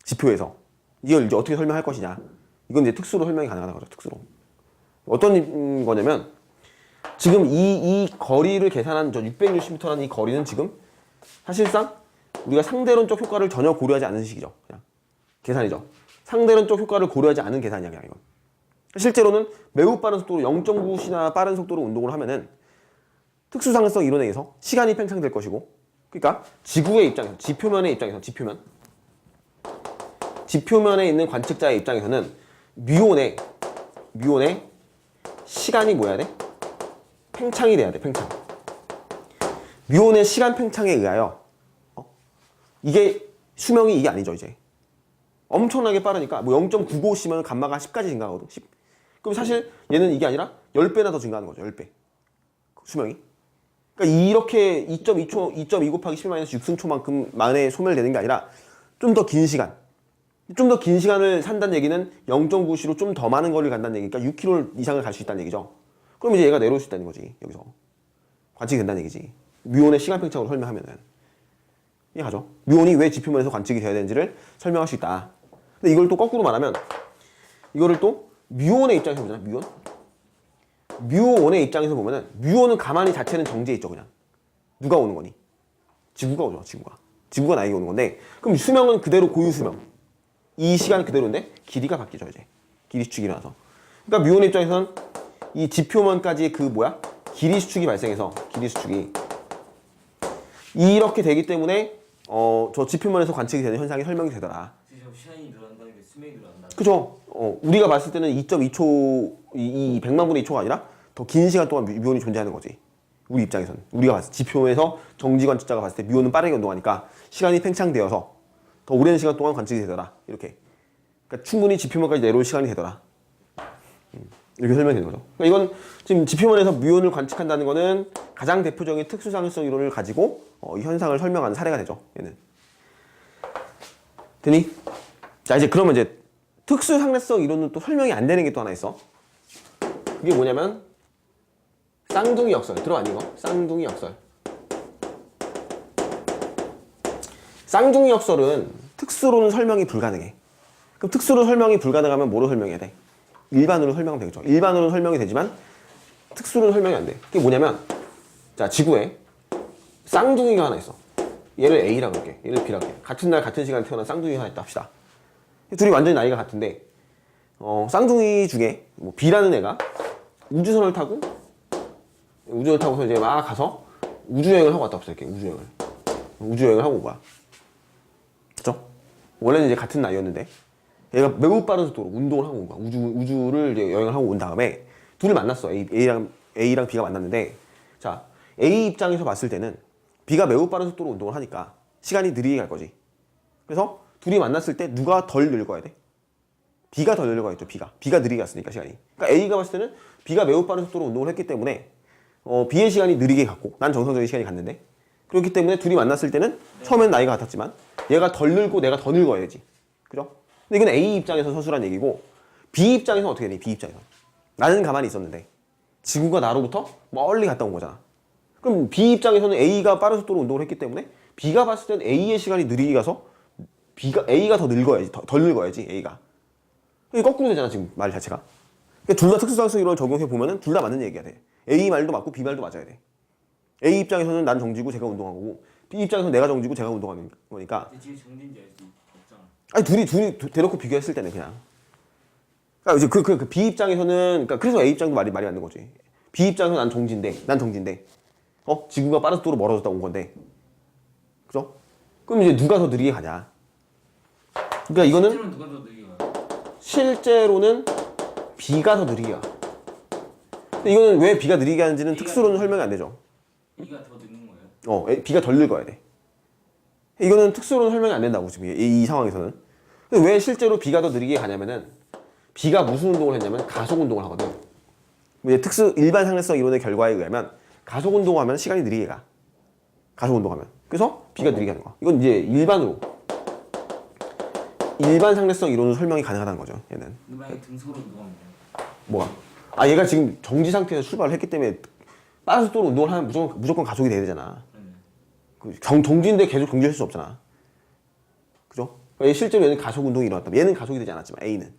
지표에서 이걸 이제 어떻게 설명할 것이냐. 이건 이제 특수로 설명이 가능하다는 거죠. 특수로. 어떤 거냐면 지금 이 거리를 계산한 저 660m라는 이 거리는 지금 사실상 우리가 상대론적 효과를 전혀 고려하지 않은 식이죠. 그냥 계산이죠. 상대론적 효과를 고려하지 않은 계산이야 그냥 이건. 실제로는 매우 빠른 속도로 0.9c나 빠른 속도로 운동을 하면은 특수상승성 이론에 의해서 시간이 팽창될 것이고, 그러니까 지구의 입장에서 지표면에 있는 관측자의 입장에서는 뮤온의 시간이 뭐야 돼? 팽창이 돼야 돼. 팽창. 뮤온의 시간 팽창에 의하여 이게 수명이 이게 아니죠 이제. 엄청나게 빠르니까 뭐 0.95c면 감마가 10까지 증가하거든. 10. 그럼 사실 얘는 이게 아니라 10배나 더 증가하는 거죠. 10배. 수명이. 그러니까 이렇게 2.2초, 2.2 곱하기 10-6승초만큼 만에 소멸되는 게 아니라 좀 더 긴 시간. 좀 더 긴 시간을 산다는 얘기는 0.9c로 좀 더 많은 거리를 간다는 얘기니까 6km 이상을 갈 수 있다는 얘기죠. 그럼 이제 얘가 내려올 수 있다는 거지. 여기서. 관측이 된다는 얘기지. 뮤온의 시간 팽창으로 설명하면은. 이해가죠? 뮤온이 왜 지표면에서 관측이 돼야 되는지를 설명할 수 있다. 근데 이걸 또 거꾸로 말하면 이거를 또 뮤온의 입장에서 보잖아. 뮤온의 입장에서 보면은 뮤온은 가만히 자체는 정지해 있죠. 그냥 누가 오는 거니? 지구가 오죠. 지구가 나에게 오는 건데, 그럼 수명은 그대로 고유 수명, 이 시간 그대로인데 길이가 바뀌죠. 이제 길이 수축이 일어나서. 그러니까 뮤온 입장에서는 이 지표면까지 그 길이 수축이 발생해서 길이 수축이 이렇게 되기 때문에 저 지표면에서 관측이 되는 현상이 설명이 되더라. 시간이 늘어난다는 게 수명이 늘어난다. 그죠? 우리가 봤을 때는 2.2초, 이 100만 분의 2초가 아니라 더 긴 시간 동안 뮤온이 존재하는 거지. 우리 입장에서는. 우리가 봤을 때, 지표에서 정지 관측자가 봤을 때 뮤온은 빠르게 운동하니까 시간이 팽창되어서 더 오랜 시간 동안 관측이 되더라. 이렇게. 그러니까 충분히 지표면까지 내려올 시간이 되더라. 이렇게 설명이 되는 거죠. 그러니까 이건 지금 지표면에서 뮤온을 관측한다는 거는 가장 대표적인 특수상승성 이론을 가지고 이 현상을 설명하는 사례가 되죠. 얘는. 되니? 자, 이제 그러면 이제 특수상례성 이론은 또 설명이 안 되는 게 또 하나 있어. 그게 뭐냐면 쌍둥이 역설. 들어봤니 이거? 쌍둥이 역설. 쌍둥이 역설은 특수로는 설명이 불가능해. 그럼 특수로 설명이 불가능하면 뭐로 설명해야 돼? 일반으로 설명하면 되겠죠. 일반으로는 설명이 되지만 특수로는 설명이 안 돼. 그게 뭐냐면, 자, 지구에 쌍둥이가 하나 있어. 얘를 A라고 할게. 얘를 B라고 할게. 같은 날 같은 시간에 태어난 쌍둥이가 하나 있다 합시다. 둘이 완전히 나이가 같은데 쌍둥이 중에 뭐 B라는 애가 우주선을 타고서 이제 막 가서 우주여행을 하고 왔다 합시다. 이렇게 우주여행을 하고 온 거야. 그쵸? 원래는 이제 같은 나이였는데 얘가 매우 빠른 속도로 운동을 하고 온 거야. 우주를 이제 여행을 하고 온 다음에 둘을 만났어. A랑 B가 만났는데, 자, A 입장에서 봤을 때는 B가 매우 빠른 속도로 운동을 하니까 시간이 느리게 갈 거지. 그래서 둘이 만났을 때 누가 덜 늙어야 돼? B가 덜 늙어야겠죠. B가 느리게 갔으니까 시간이. 그러니까 A가 봤을 때는 B가 매우 빠른 속도로 운동을 했기 때문에 B의 시간이 느리게 갔고 난 정상적인 시간이 갔는데, 그렇기 때문에 둘이 만났을 때는 처음엔 나이가 같았지만 얘가 덜 늙고 내가 더 늙어야지. 그죠? 근데 이건 A 입장에서 서술한 얘기고, B 입장에서는 어떻게 되니? B 입장에서 나는 가만히 있었는데 지구가 나로부터 멀리 갔다 온 거잖아. 그럼 B 입장에서는 A가 빠른 속도로 운동을 했기 때문에 B가 봤을 때는 A의 시간이 느리게 가서 A가 더 늙어야지. 덜 늙어야지 A가. 이게 거꾸로 되잖아 지금 말 자체가. 그러니까 둘 다 특수상승 이론을 적용해 보면은 둘 다 맞는 얘기가 돼. A 말도 맞고 B 말도 맞아야 돼. A 입장에서는 난 정지고 제가 운동한 거고, B 입장에서는 내가 정지고 제가 운동하는 거니까. 근데 지금 정지인지 알 수 없잖아. 아니 둘이 대놓고 비교했을 때는 그냥. 그러니까 이제 그 B 입장에서는, 그러니까 그래서 A 입장도 말이 맞는 거지. B 입장에서 난 정지인데 지구가 빠른 속도로 멀어졌다 온 건데, 그죠? 그럼 이제 누가 더 느리게 가냐? 그러니까 이거는 실제로는 누가 더 느리게 가요? 실제로는 B가 더 느리게 가. 근데 이거는 왜 B가 느리게 가는지는 특수로는 설명이 안 되죠. B가 더 늦는 거예요? B가 덜 늙어야 돼. 이거는 특수로는 설명이 안 된다고 지금 이 상황에서는. 근데 왜 실제로 B가 더 느리게 가냐면은 B가 무슨 운동을 했냐면 가속 운동을 하거든. 이제 일반 상대성 이론의 결과에 의하면 가속 운동하면 시간이 느리게 가. 가속 운동하면. 그래서 B가 느리게 하는 거야. 이건 이제 일반 상대성 이론으로 설명이 가능하다는 거죠. 얘는. 근데 만약에 등속으로 운동하면 뭐가? 얘가 지금 정지 상태에서 출발을 했기 때문에 빠른 속도로 운동을 하면 무조건 가속이 돼야 되잖아. 정지인데 계속 정지할 수 없잖아. 그죠? 그러니까 실제로 얘는 가속 운동이 일어났다. 얘는 가속이 되지 않았지만 A는.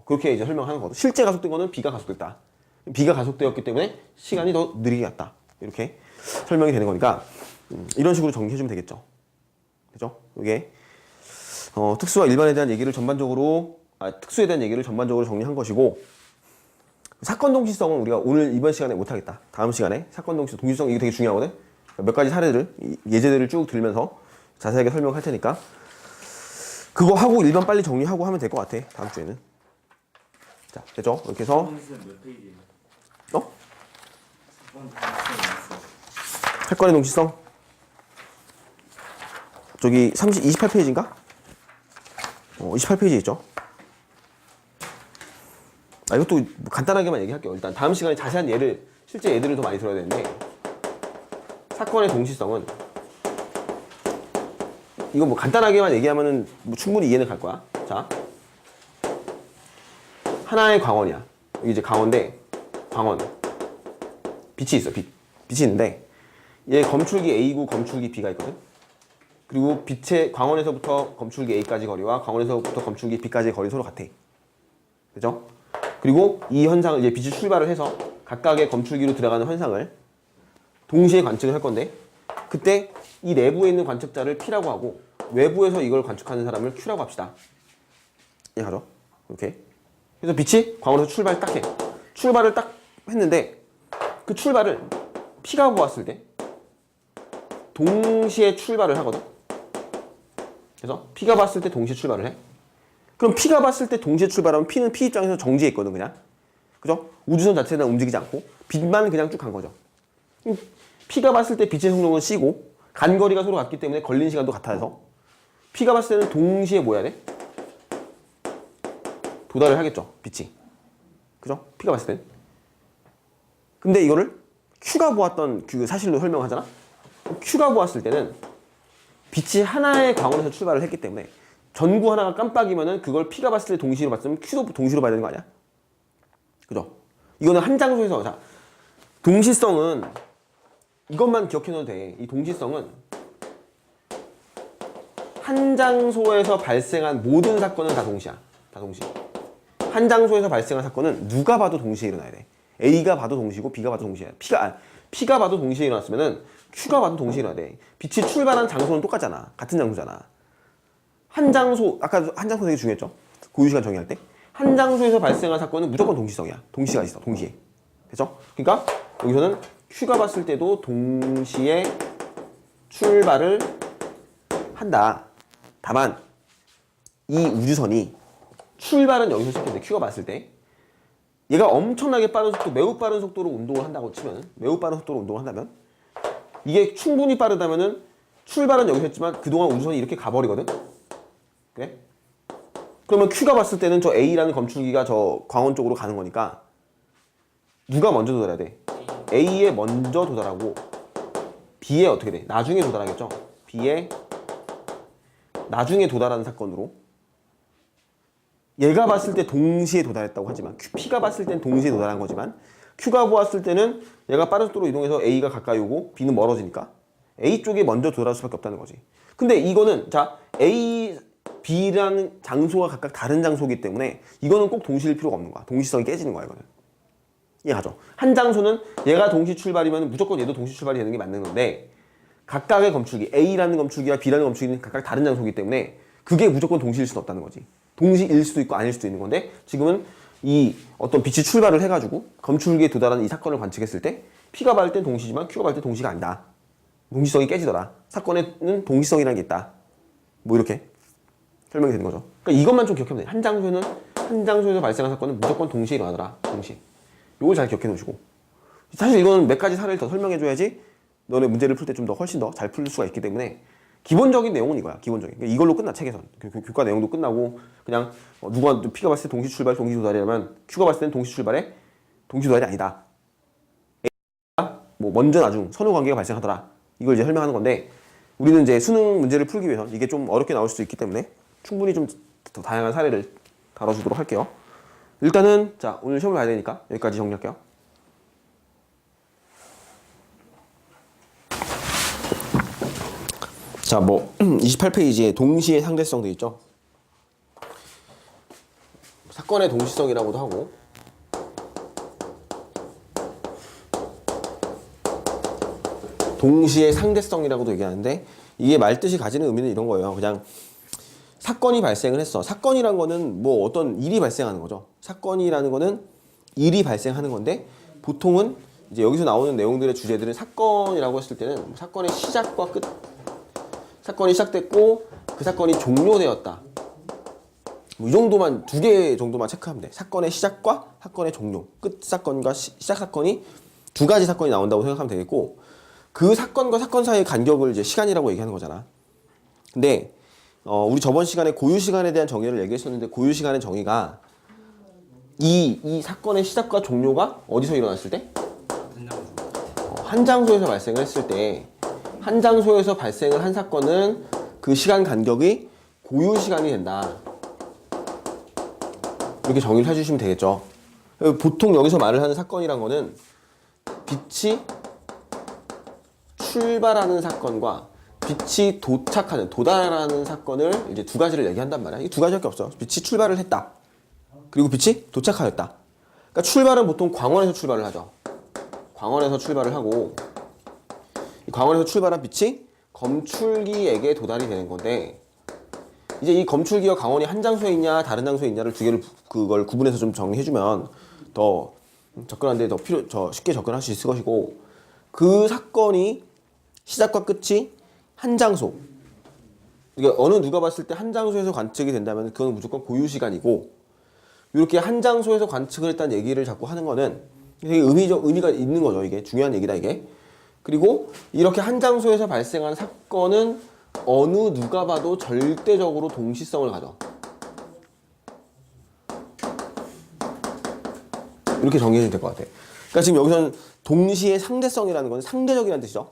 그렇게 이제 설명하는 거거든. 실제 가속된 거는 B가 가속됐다. B가 가속되었기 때문에 시간이 더 느리게 갔다. 이렇게 설명이 되는 거니까 이런 식으로 정리해주면 되겠죠. 그죠? 이게 특수와 일반에 대한 얘기를 특수에 대한 얘기를 전반적으로 정리한 것이고 사건 동시성은 우리가 오늘 이번 시간에 못하겠다. 다음 시간에 사건 동시성 이게 되게 중요하거든. 몇 가지 사례들, 예제들을 쭉 들면서 자세하게 설명할 테니까 그거 하고 일반 빨리 정리하고 하면 될 것 같아. 다음 주에는. 자, 됐죠? 이렇게 해서 몇 페이지예요? 사건의 동시성 저기 28페이지인가? 28페이지 있죠? 이것도 뭐 간단하게만 얘기할게요. 일단 다음 시간에 자세한 실제 예들을 더 많이 들어야 되는데 사건의 동시성은 이거 뭐 간단하게만 얘기하면은 뭐 충분히 이해는 갈 거야. 자, 하나의 광원이야. 여기 이제 광원인데 광원 빛이 있어. 빛이 있는데 얘 검출기 A고 검출기 B가 있거든. 그리고 빛의 광원에서부터 검출기 A까지 거리와 광원에서부터 검출기 B까지의 거리 서로 같아. 그죠? 그리고 이 현상을 이제 빛이 출발을 해서 각각의 검출기로 들어가는 현상을 동시에 관측을 할 건데 그때 이 내부에 있는 관측자를 P라고 하고 외부에서 이걸 관측하는 사람을 Q라고 합시다. 이해가죠? 이렇게. 그래서 빛이 광원에서 출발을 딱 해. 출발을 딱 했는데 그 출발을 P가 보았을 때 동시에 출발을 하거든. 그래서 P가 봤을 때 동시에 출발을 해. 그럼 P가 봤을 때 동시에 출발하면 P는 P 입장에서 정지해 있거든 그냥. 그죠? 우주선 자체는 움직이지 않고 빛만 그냥 쭉 간 거죠. P가 봤을 때 빛의 속력은 C고 간 거리가 서로 같기 때문에 걸린 시간도 같아서 P가 봤을 때는 동시에 뭐 해야 돼? 도달을 하겠죠. 빛이. 그죠? P가 봤을 땐. 근데 이거를 Q가 보았던 그 사실로 설명하잖아. Q가 보았을 때는 빛이 하나의 광원에서 출발을 했기 때문에 전구 하나가 깜빡이면은 그걸 P가 봤을 때 동시로 봤으면 Q도 동시로 봐야 되는 거 아니야? 그죠? 이거는 한 장소에서 자 동시성은 이것만 기억해 놓어도 돼. 이 동시성은 한 장소에서 발생한 모든 사건은 다 동시야. 다 동시. 한 장소에서 발생한 사건은 누가 봐도 동시에 일어나야 돼. A가 봐도 동시고 B가 봐도 동시야. P가 봐도 동시에 일어났으면은 Q가 봐도 동시에 일어나야 돼. 빛이 출발한 장소는 똑같잖아. 같은 장소잖아. 한 장소, 아까 한 장소 되게 중요했죠? 고유시간 정의할 때. 한 장소에서 발생한 사건은 무조건 동시성이야. 동시가 있어. 동시에. 됐죠? 그러니까 여기서는 Q가 봤을 때도 동시에 출발을 한다. 다만 이 우주선이 출발은 여기서 시작했는데 Q가 봤을 때 얘가 엄청나게 빠른 속도, 매우 빠른 속도로 운동을 한다고 치면 매우 빠른 속도로 운동을 한다면 이게 충분히 빠르다면은 출발은 여기서 했지만 그동안 우주선이 이렇게 가버리거든? 그래? 그러면 Q가 봤을 때는 저 A라는 검출기가 저 광원 쪽으로 가는 거니까 누가 먼저 도달해야 돼? A에 먼저 도달하고 B에 어떻게 돼? 나중에 도달하겠죠? B에 나중에 도달하는 사건으로 얘가 봤을 때 동시에 도달했다고 하지만 P가 봤을 땐 동시에 도달한 거지만 Q가 보았을 때는 얘가 빠른 속도로 이동해서 A가 가까이 오고 B는 멀어지니까 A 쪽에 먼저 도달할 수밖에 없다는 거지. 근데 이거는 자 A, B라는 장소가 각각 다른 장소이기 때문에 이거는 꼭 동시일 필요가 없는 거야. 동시성이 깨지는 거야 이거는. 이해하죠? 한 장소는 얘가 동시 출발이면 무조건 얘도 동시 출발이 되는 게 맞는 건데 각각의 검출기 A라는 검출기와 B라는 검출기는 각각 다른 장소이기 때문에 그게 무조건 동시일 수는 없다는 거지. 동시일 수도 있고 아닐 수도 있는 건데 지금은 이 어떤 빛이 출발을 해가지고 검출기에 도달하는 이 사건을 관측했을 때 P가 받을 땐 동시지만 Q가 받을 땐 동시가 아니다. 동시성이 깨지더라. 사건에는 동시성이라는 게 있다. 뭐 이렇게 설명이 되는 거죠. 그러니까 이것만 좀 기억하면 돼. 한 장소에는 한 장소에서 발생한 사건은 무조건 동시에 일어나더라. 동시에. 요걸 잘 기억해 놓으시고. 사실 이건 몇 가지 사례를 더 설명해 줘야지 너네 문제를 풀 때 좀 더 훨씬 더 잘 풀 수가 있기 때문에 기본적인 내용은 이거야. 기본적인. 그러니까 이걸로 끝나 책에선. 교과 내용도 끝나고 그냥 누가 P가 봤을 때 동시 출발, 동시 도달이라면 Q가 봤을 때는 동시 출발에 동시 도달이 아니다. A가 뭐 먼저 나중 선후 관계가 발생하더라. 이걸 이제 설명하는 건데 우리는 이제 수능 문제를 풀기 위해서 이게 좀 어렵게 나올 수도 있기 때문에 충분히 좀 더 다양한 사례를 다뤄주도록 할게요. 일단은 자 오늘 시험을 봐야 되니까 여기까지 정리할게요. 자, 뭐 28페이지에 동시의 상대성 돼 있죠. 사건의 동시성이라고도 하고 동시의 상대성이라고도 얘기하는데 이게 말뜻이 가지는 의미는 이런 거예요. 그냥 사건이 발생을 했어. 사건이란 거는 뭐 어떤 일이 발생하는 거죠. 사건이라는 거는 일이 발생하는 건데 보통은 이제 여기서 나오는 내용들의 주제들은 사건이라고 했을 때는 사건의 시작과 끝, 사건이 시작됐고 그 사건이 종료되었다. 뭐 이 정도만 두 개 정도만 체크하면 돼. 사건의 시작과 사건의 종료, 끝 사건과 시작 사건이 두 가지 사건이 나온다고 생각하면 되겠고 그 사건과 사건 사이의 간격을 이제 시간이라고 얘기하는 거잖아. 근데 우리 저번 시간에 고유 시간에 대한 정의를 얘기했었는데 고유 시간의 정의가 이 사건의 시작과 종료가 어디서 일어났을 때? 한 장소에서 발생을 했을 때 한 장소에서 발생을 한 사건은 그 시간 간격이 고유 시간이 된다. 이렇게 정의를 해주시면 되겠죠. 보통 여기서 말을 하는 사건이란 거는 빛이 출발하는 사건과 빛이 도착하는, 도달하는 사건을 이제 두 가지를 얘기한단 말이야. 이 두 가지밖에 없어. 빛이 출발을 했다. 그리고 빛이 도착하였다. 그러니까 출발은 보통 광원에서 출발을 하죠. 광원에서 출발을 하고 이 광원에서 출발한 빛이 검출기에게 도달이 되는 건데 이제 이 검출기와 광원이 한 장소에 있냐 다른 장소에 있냐를 두 개를 그걸 구분해서 좀 정리해주면 더 접근하는데 더 쉽게 접근할 수 있을 것이고 그 사건이 시작과 끝이 한 장소. 이게 어느 누가 봤을 때 한 장소에서 관측이 된다면 그건 무조건 고유 시간이고 이렇게 한 장소에서 관측을 했다는 얘기를 자꾸 하는 거는 되게 의미가 있는 거죠. 이게 중요한 얘기다 이게. 그리고 이렇게 한 장소에서 발생한 사건은 어느 누가 봐도 절대적으로 동시성을 가져. 이렇게 정리해주면 될 것 같아. 그러니까 지금 여기서는 동시의 상대성이라는 건 상대적이라는 뜻이죠.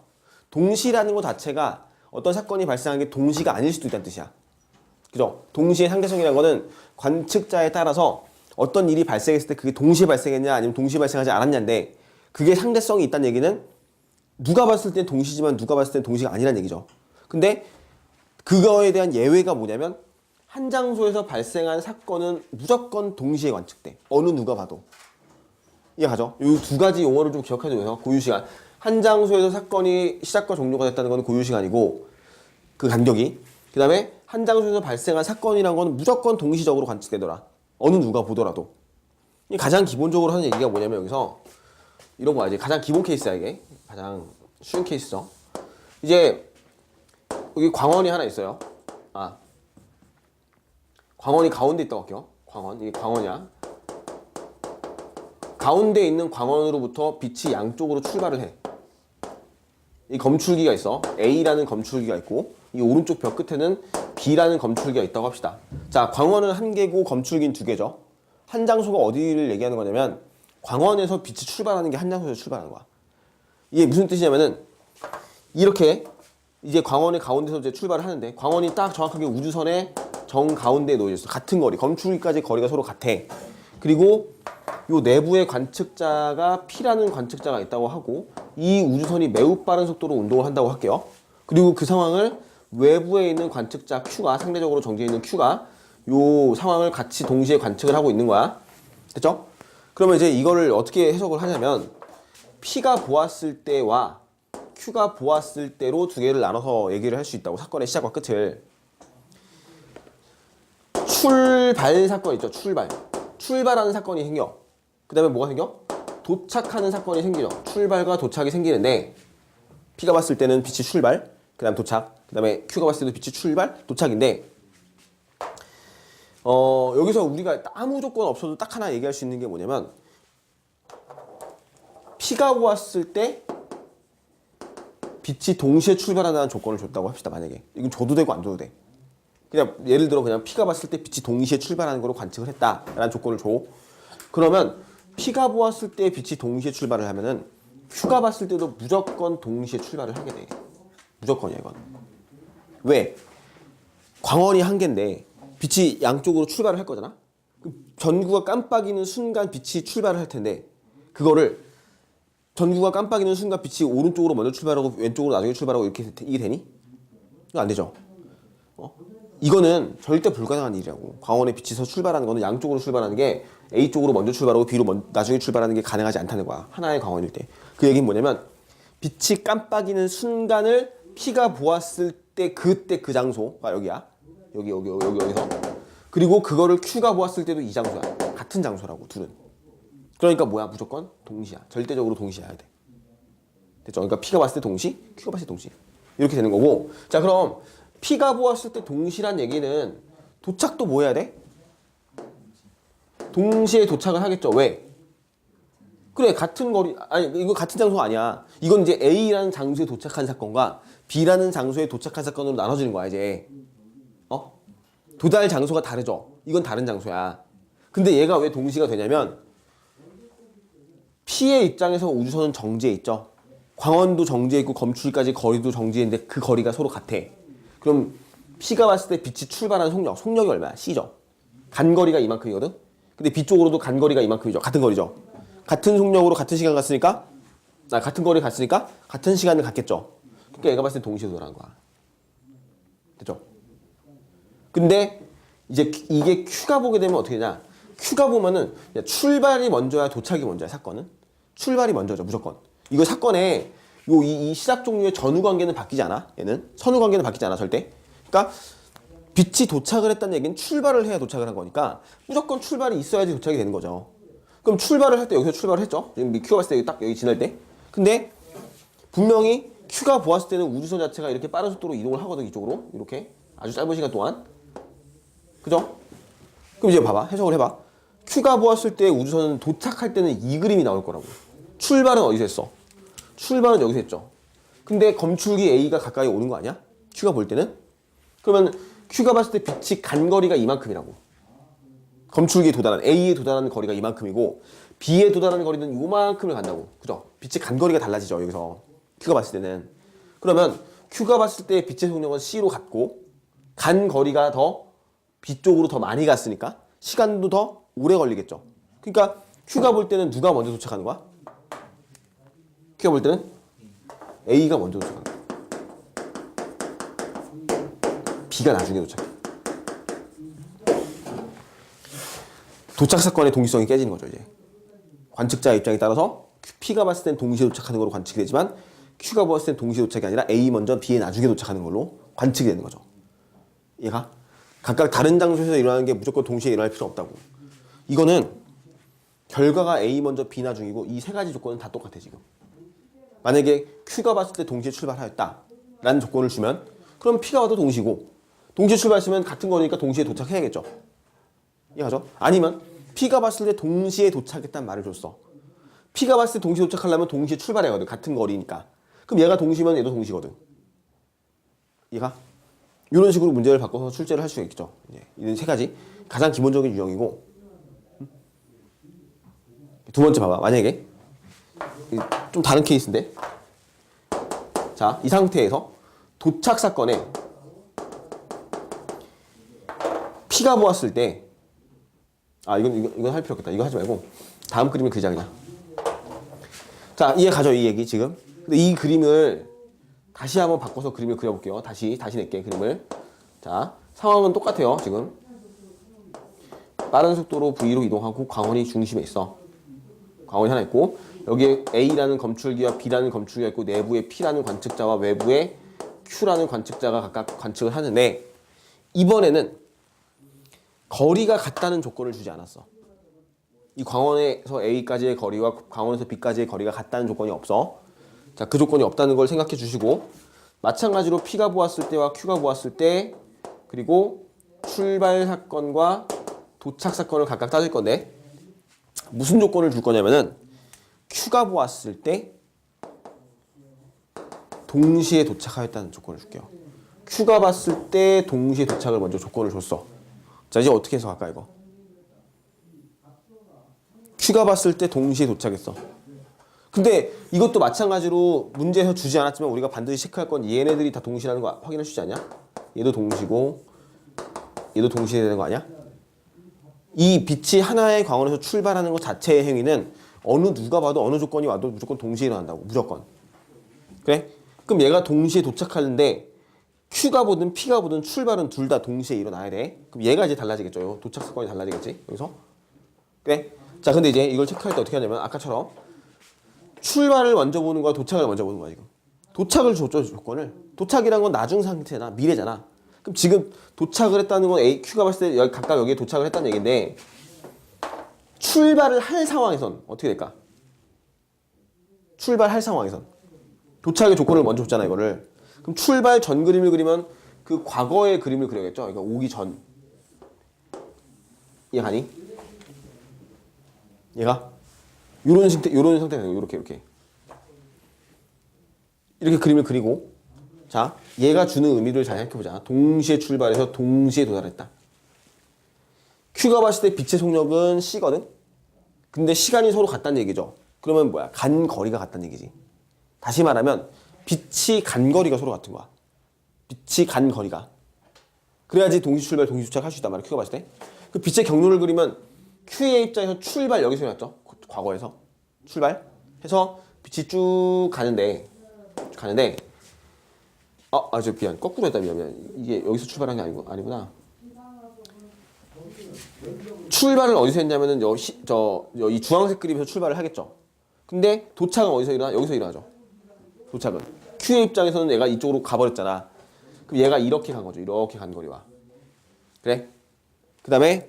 동시라는 것 자체가 어떤 사건이 발생한 게 동시가 아닐 수도 있다는 뜻이야. 그죠? 동시의 상대성이라는 거는 관측자에 따라서 어떤 일이 발생했을 때 그게 동시에 발생했냐 아니면 동시에 발생하지 않았냐인데 그게 상대성이 있다는 얘기는 누가 봤을 땐 동시지만 누가 봤을 땐 동시가 아니라는 얘기죠. 근데 그거에 대한 예외가 뭐냐면 한 장소에서 발생한 사건은 무조건 동시에 관측돼. 어느 누가 봐도. 이해가죠? 이 두 가지 용어를 좀 기억해두면서 고유시간. 한 장소에서 사건이 시작과 종료가 됐다는 건 고유시간이고 그 간격이. 그 다음에 한 장소에서 발생한 사건이란 건 무조건 동시적으로 관측되더라. 어느 누가 보더라도. 가장 기본적으로 하는 얘기가 뭐냐면 여기서 이런 거야. 이제 가장 기본 케이스야 이게. 가장 쉬운 케이스죠. 이제 여기 광원이 하나 있어요. 광원이 가운데 있다고 할게요. 광원. 이게 광원이야. 가운데 있는 광원으로부터 빛이 양쪽으로 출발을 해. 이 검출기가 있어. A라는 검출기가 있고 이 오른쪽 벽 끝에는 B라는 검출기가 있다고 합시다. 자, 광원은 한 개고 검출기는 두 개죠. 한 장소가 어디를 얘기하는 거냐면 광원에서 빛이 출발하는 게 한 장소에서 출발하는 거야. 이게 무슨 뜻이냐면은 이렇게 이제 광원의 가운데서 이제 출발을 하는데 광원이 딱 정확하게 우주선의 정 가운데에 놓여 있어. 같은 거리, 검출기까지 거리가 서로 같아. 그리고 요 내부에 관측자가 P라는 관측자가 있다고 하고 이 우주선이 매우 빠른 속도로 운동을 한다고 할게요. 그리고 그 상황을 외부에 있는 관측자 Q가 상대적으로 정지해 있는 Q가 요 상황을 같이 동시에 관측을 하고 있는 거야. 됐죠? 그러면 이제 이거를 어떻게 해석을 하냐면 P가 보았을 때와 Q가 보았을 때로 두 개를 나눠서 얘기를 할 수 있다고. 사건의 시작과 끝을. 출발 사건 있죠. 출발하는 사건이 생겨. 그 다음에 뭐가 생겨? 도착하는 사건이 생기죠. 출발과 도착이 생기는데 P가 봤을 때는 빛이 출발, 그 다음 도착, 그 다음에 Q가 봤을 때도 빛이 출발, 도착인데 여기서 우리가 아무 조건 없어도 딱 하나 얘기할 수 있는 게 뭐냐면 P가 보았을 때 빛이 동시에 출발한다는 조건을 줬다고 합시다. 만약에 이건 줘도 되고 안 줘도 돼. 그냥 예를 들어 그냥 P가 봤을 때 빛이 동시에 출발하는 거로 관측을 했다라는 조건을 줘. 그러면 P가 보았을 때 빛이 동시에 출발을 하면은 Q가 봤을 때도 무조건 동시에 출발을 하게 돼. 무조건이야 이건. 왜? 광원이 한 개인데 빛이 양쪽으로 출발을 할 거잖아. 전구가 깜빡이는 순간 빛이 출발을 할 텐데 그거를 전구가 깜빡이는 순간 빛이 오른쪽으로 먼저 출발하고 왼쪽으로 나중에 출발하고 이렇게 이게 되니? 이거 안 되죠. 이거는 절대 불가능한 일이라고. 광원의 빛이 서 출발하는 거는 양쪽으로 출발하는 게 A 쪽으로 먼저 출발하고 B로 나중에 출발하는 게 가능하지 않다는 거야. 하나의 광원일 때. 그 얘기는 뭐냐면 빛이 깜빡이는 순간을 P가 보았을 때 그때 그 장소가 여기야. 여기서. 그리고 그거를 Q가 보았을 때도 이 장소야. 같은 장소라고 둘은. 그러니까 뭐야? 무조건 동시야. 절대적으로 동시해야 돼. 됐죠? 그러니까 P가 봤을 때 동시, Q가 봤을 때 동시. 이렇게 되는 거고. 자, 그럼 P가 보았을 때 동시란 얘기는 도착도 뭐 해야 돼? 동시에 도착을 하겠죠. 왜? 그래, 같은 거리, 아니, 이거 같은 장소가 아니야. 이건 이제 A라는 장소에 도착한 사건과 B라는 장소에 도착한 사건으로 나눠지는 거야, 이제. 도달 장소가 다르죠. 이건 다른 장소야. 근데 얘가 왜 동시가 되냐면 P의 입장에서 우주선은 정지해 있죠. 광원도 정지해 있고 검출까지 거리도 정지해 있는데 그 거리가 서로 같아. 그럼 P가 봤을 때 빛이 출발하는 속력이 얼마야? C죠. 간 거리가 이만큼이거든. 근데 B 쪽으로도 간 거리가 이만큼이죠. 같은 거리죠. 같은 속력으로 같은 시간 갔으니까 같은 거리 갔으니까 같은 시간을 갔겠죠. 그러니까 얘가 봤을 때 동시에 도달한 거야. 됐죠? 근데 이제 이게 Q가 보게 되면 어떻게 되냐? Q가 보면은 출발이 먼저야 도착이 먼저야 사건은? 출발이 먼저죠 무조건. 이거 사건에 이 시작 종류의 전후 관계는 바뀌지 않아. 얘는 선후 관계는 바뀌지 않아 절대. 그러니까 빛이 도착을 했다는 얘기는 출발을 해야 도착을 한 거니까 무조건 출발이 있어야지 도착이 되는 거죠. 그럼 출발을 할 때 여기서 출발을 했죠. 지금 Q가 봤을 때 딱 여기 지날 때. 근데 분명히 Q가 보았을 때는 우주선 자체가 이렇게 빠른 속도로 이동을 하거든 이쪽으로 이렇게 아주 짧은 시간 동안. 그죠? 그럼 이제 봐봐. 해석을 해봐. Q가 보았을 때 우주선은 도착할 때는 이 그림이 나올 거라고. 출발은 어디서 했어? 출발은 여기서 했죠. 근데 검출기 A가 가까이 오는 거 아니야? Q가 볼 때는? 그러면 Q가 봤을 때 빛이 간 거리가 이만큼이라고. 검출기에 도달한 A에 도달하는 거리가 이만큼이고 B에 도달하는 거리는 요만큼을 간다고. 그죠? 빛이 간 거리가 달라지죠. 여기서 Q가 봤을 때는. 그러면 Q가 봤을 때 빛의 속력은 C로 갔고 간 거리가 더 B 쪽으로 더 많이 갔으니까 시간도 더 오래 걸리겠죠. 그러니까 Q가 볼 때는 누가 먼저 도착하는 거야? Q가 볼 때는 A가 먼저 도착하는 거야. B가 나중에 도착해. 도착 사건의 동시성이 깨지는 거죠. 이제 관측자 입장에 따라서 P가 봤을 땐 동시에 도착하는 걸로 관측이 되지만 Q가 봤을 땐 동시에 도착이 아니라 A 먼저 B에 나중에 도착하는 걸로 관측이 되는 거죠. 얘가 각각 다른 장소에서 일어나는 게 무조건 동시에 일어날 필요 없다고. 이거는 결과가 A 먼저 B 나중이고 이 세 가지 조건은 다 똑같아 지금. 만약에 Q가 봤을 때 동시에 출발하였다 라는 조건을 주면 그럼 P가 와도 동시고 동시에 출발했으면 같은 거니까 동시에 도착해야겠죠. 이해하죠? 아니면 P가 봤을 때 동시에 도착했다는 말을 줬어. P가 봤을 때 동시에 도착하려면 동시에 출발해야 하거든. 같은 거리니까. 그럼 얘가 동시면 얘도 동시거든. 이해가? 이런 식으로 문제를 바꿔서 출제를 할 수가 있죠. 이 세 가지 가장 기본적인 유형이고. 두 번째 봐봐. 만약에 좀 다른 케이스인데, 자, 이 상태에서 도착 사건에 P가 보았을 때, 이건 할 필요 없겠다. 이거 하지 말고 다음 그림을 그리자 그냥. 자, 이해 가죠 이 얘기 지금. 근데 이 그림을 다시 한번 바꿔서 그림을 그려볼게요. 다시 낼게 그림을. 자, 상황은 똑같아요 지금. 빠른 속도로 V로 이동하고 광원이 중심에 있어. 광원이 하나 있고 여기에 A라는 검출기와 B라는 검출기가 있고 내부에 P라는 관측자와 외부에 Q라는 관측자가 각각 관측을 하는데 이번에는 거리가 같다는 조건을 주지 않았어. 이 광원에서 A까지의 거리와 광원에서 B까지의 거리가 같다는 조건이 없어. 자, 그 조건이 없다는 걸 생각해 주시고 마찬가지로 P가 보았을 때와 Q가 보았을 때 그리고 출발 사건과 도착 사건을 각각 따질 건데 무슨 조건을 줄 거냐면은 Q가 보았을 때 동시에 도착하였다는 조건을 줄게요. Q가 봤을 때 동시에 도착을 먼저 조건을 줬어. 자, 이제 어떻게 해석할까 이거? Q가 봤을 때 동시에 도착했어. 근데 이것도 마찬가지로 문제에서 주지 않았지만 우리가 반드시 체크할 건 얘네들이 다 동시라는 거 확인해 주지 않냐? 얘도 동시고 얘도 동시에 되는 거 아니야? 이 빛이 하나의 광원에서 출발하는 것 자체의 행위는 어느 누가 봐도 어느 조건이 와도 무조건 동시에 일어난다고. 무조건. 그래? 그럼 얘가 동시에 도착하는데 Q가 보든 P가 보든 출발은 둘 다 동시에 일어나야 돼. 그럼 얘가 이제 달라지겠죠. 도착 사건이 달라지겠지. 여기서. 그래? 자, 근데 이제 이걸 체크할 때 어떻게 하냐면 아까처럼 출발을 먼저 보는 거야, 도착을 먼저 보는 거야, 지금. 도착을 줬죠, 조건을. 도착이란 건 나중 상태잖아, 미래잖아. 그럼 지금 도착을 했다는 건 A, Q가 봤을 때 각각 여기에 도착을 했다는 얘기인데 출발을 할 상황에선 어떻게 될까? 출발할 상황에선 도착의 조건을 먼저 줬잖아, 이거를. 그럼 출발 전 그림을 그리면 그 과거의 그림을 그려야겠죠? 그러니까 오기 전. 이해가니? 얘가? 요런 상태가 되고, 요렇게. 이렇게 그림을 그리고, 자, 얘가 주는 의미를 잘 생각해보자. 동시에 출발해서 동시에 도달했다. Q가 봤을 때 빛의 속력은 C거든? 근데 시간이 서로 같다는 얘기죠. 그러면 뭐야? 간 거리가 같다는 얘기지. 다시 말하면, 빛이 간 거리가 서로 같은 거야. 빛이 간 거리가. 그래야지 동시 출발, 동시 도착할 수 있단 말이야, Q가 봤을 때. 그 빛의 경로를 그리면, Q의 입장에서 출발, 여기서 일어났죠? 과거에서. 출발. 해서 빛이 쭉 가는데, 저 미안. 거꾸로 했다, 미안. 이게 여기서 출발한 게 아니구나. 출발을 어디서 했냐면은, 이 주황색 그림에서 출발을 하겠죠. 근데 도착은 어디서 일어나? 여기서 일어나죠. 도착은. Q의 입장에서는 얘가 이쪽으로 가버렸잖아. 그럼 얘가 이렇게 간 거죠. 이렇게 간 거리와. 그래? 그 다음에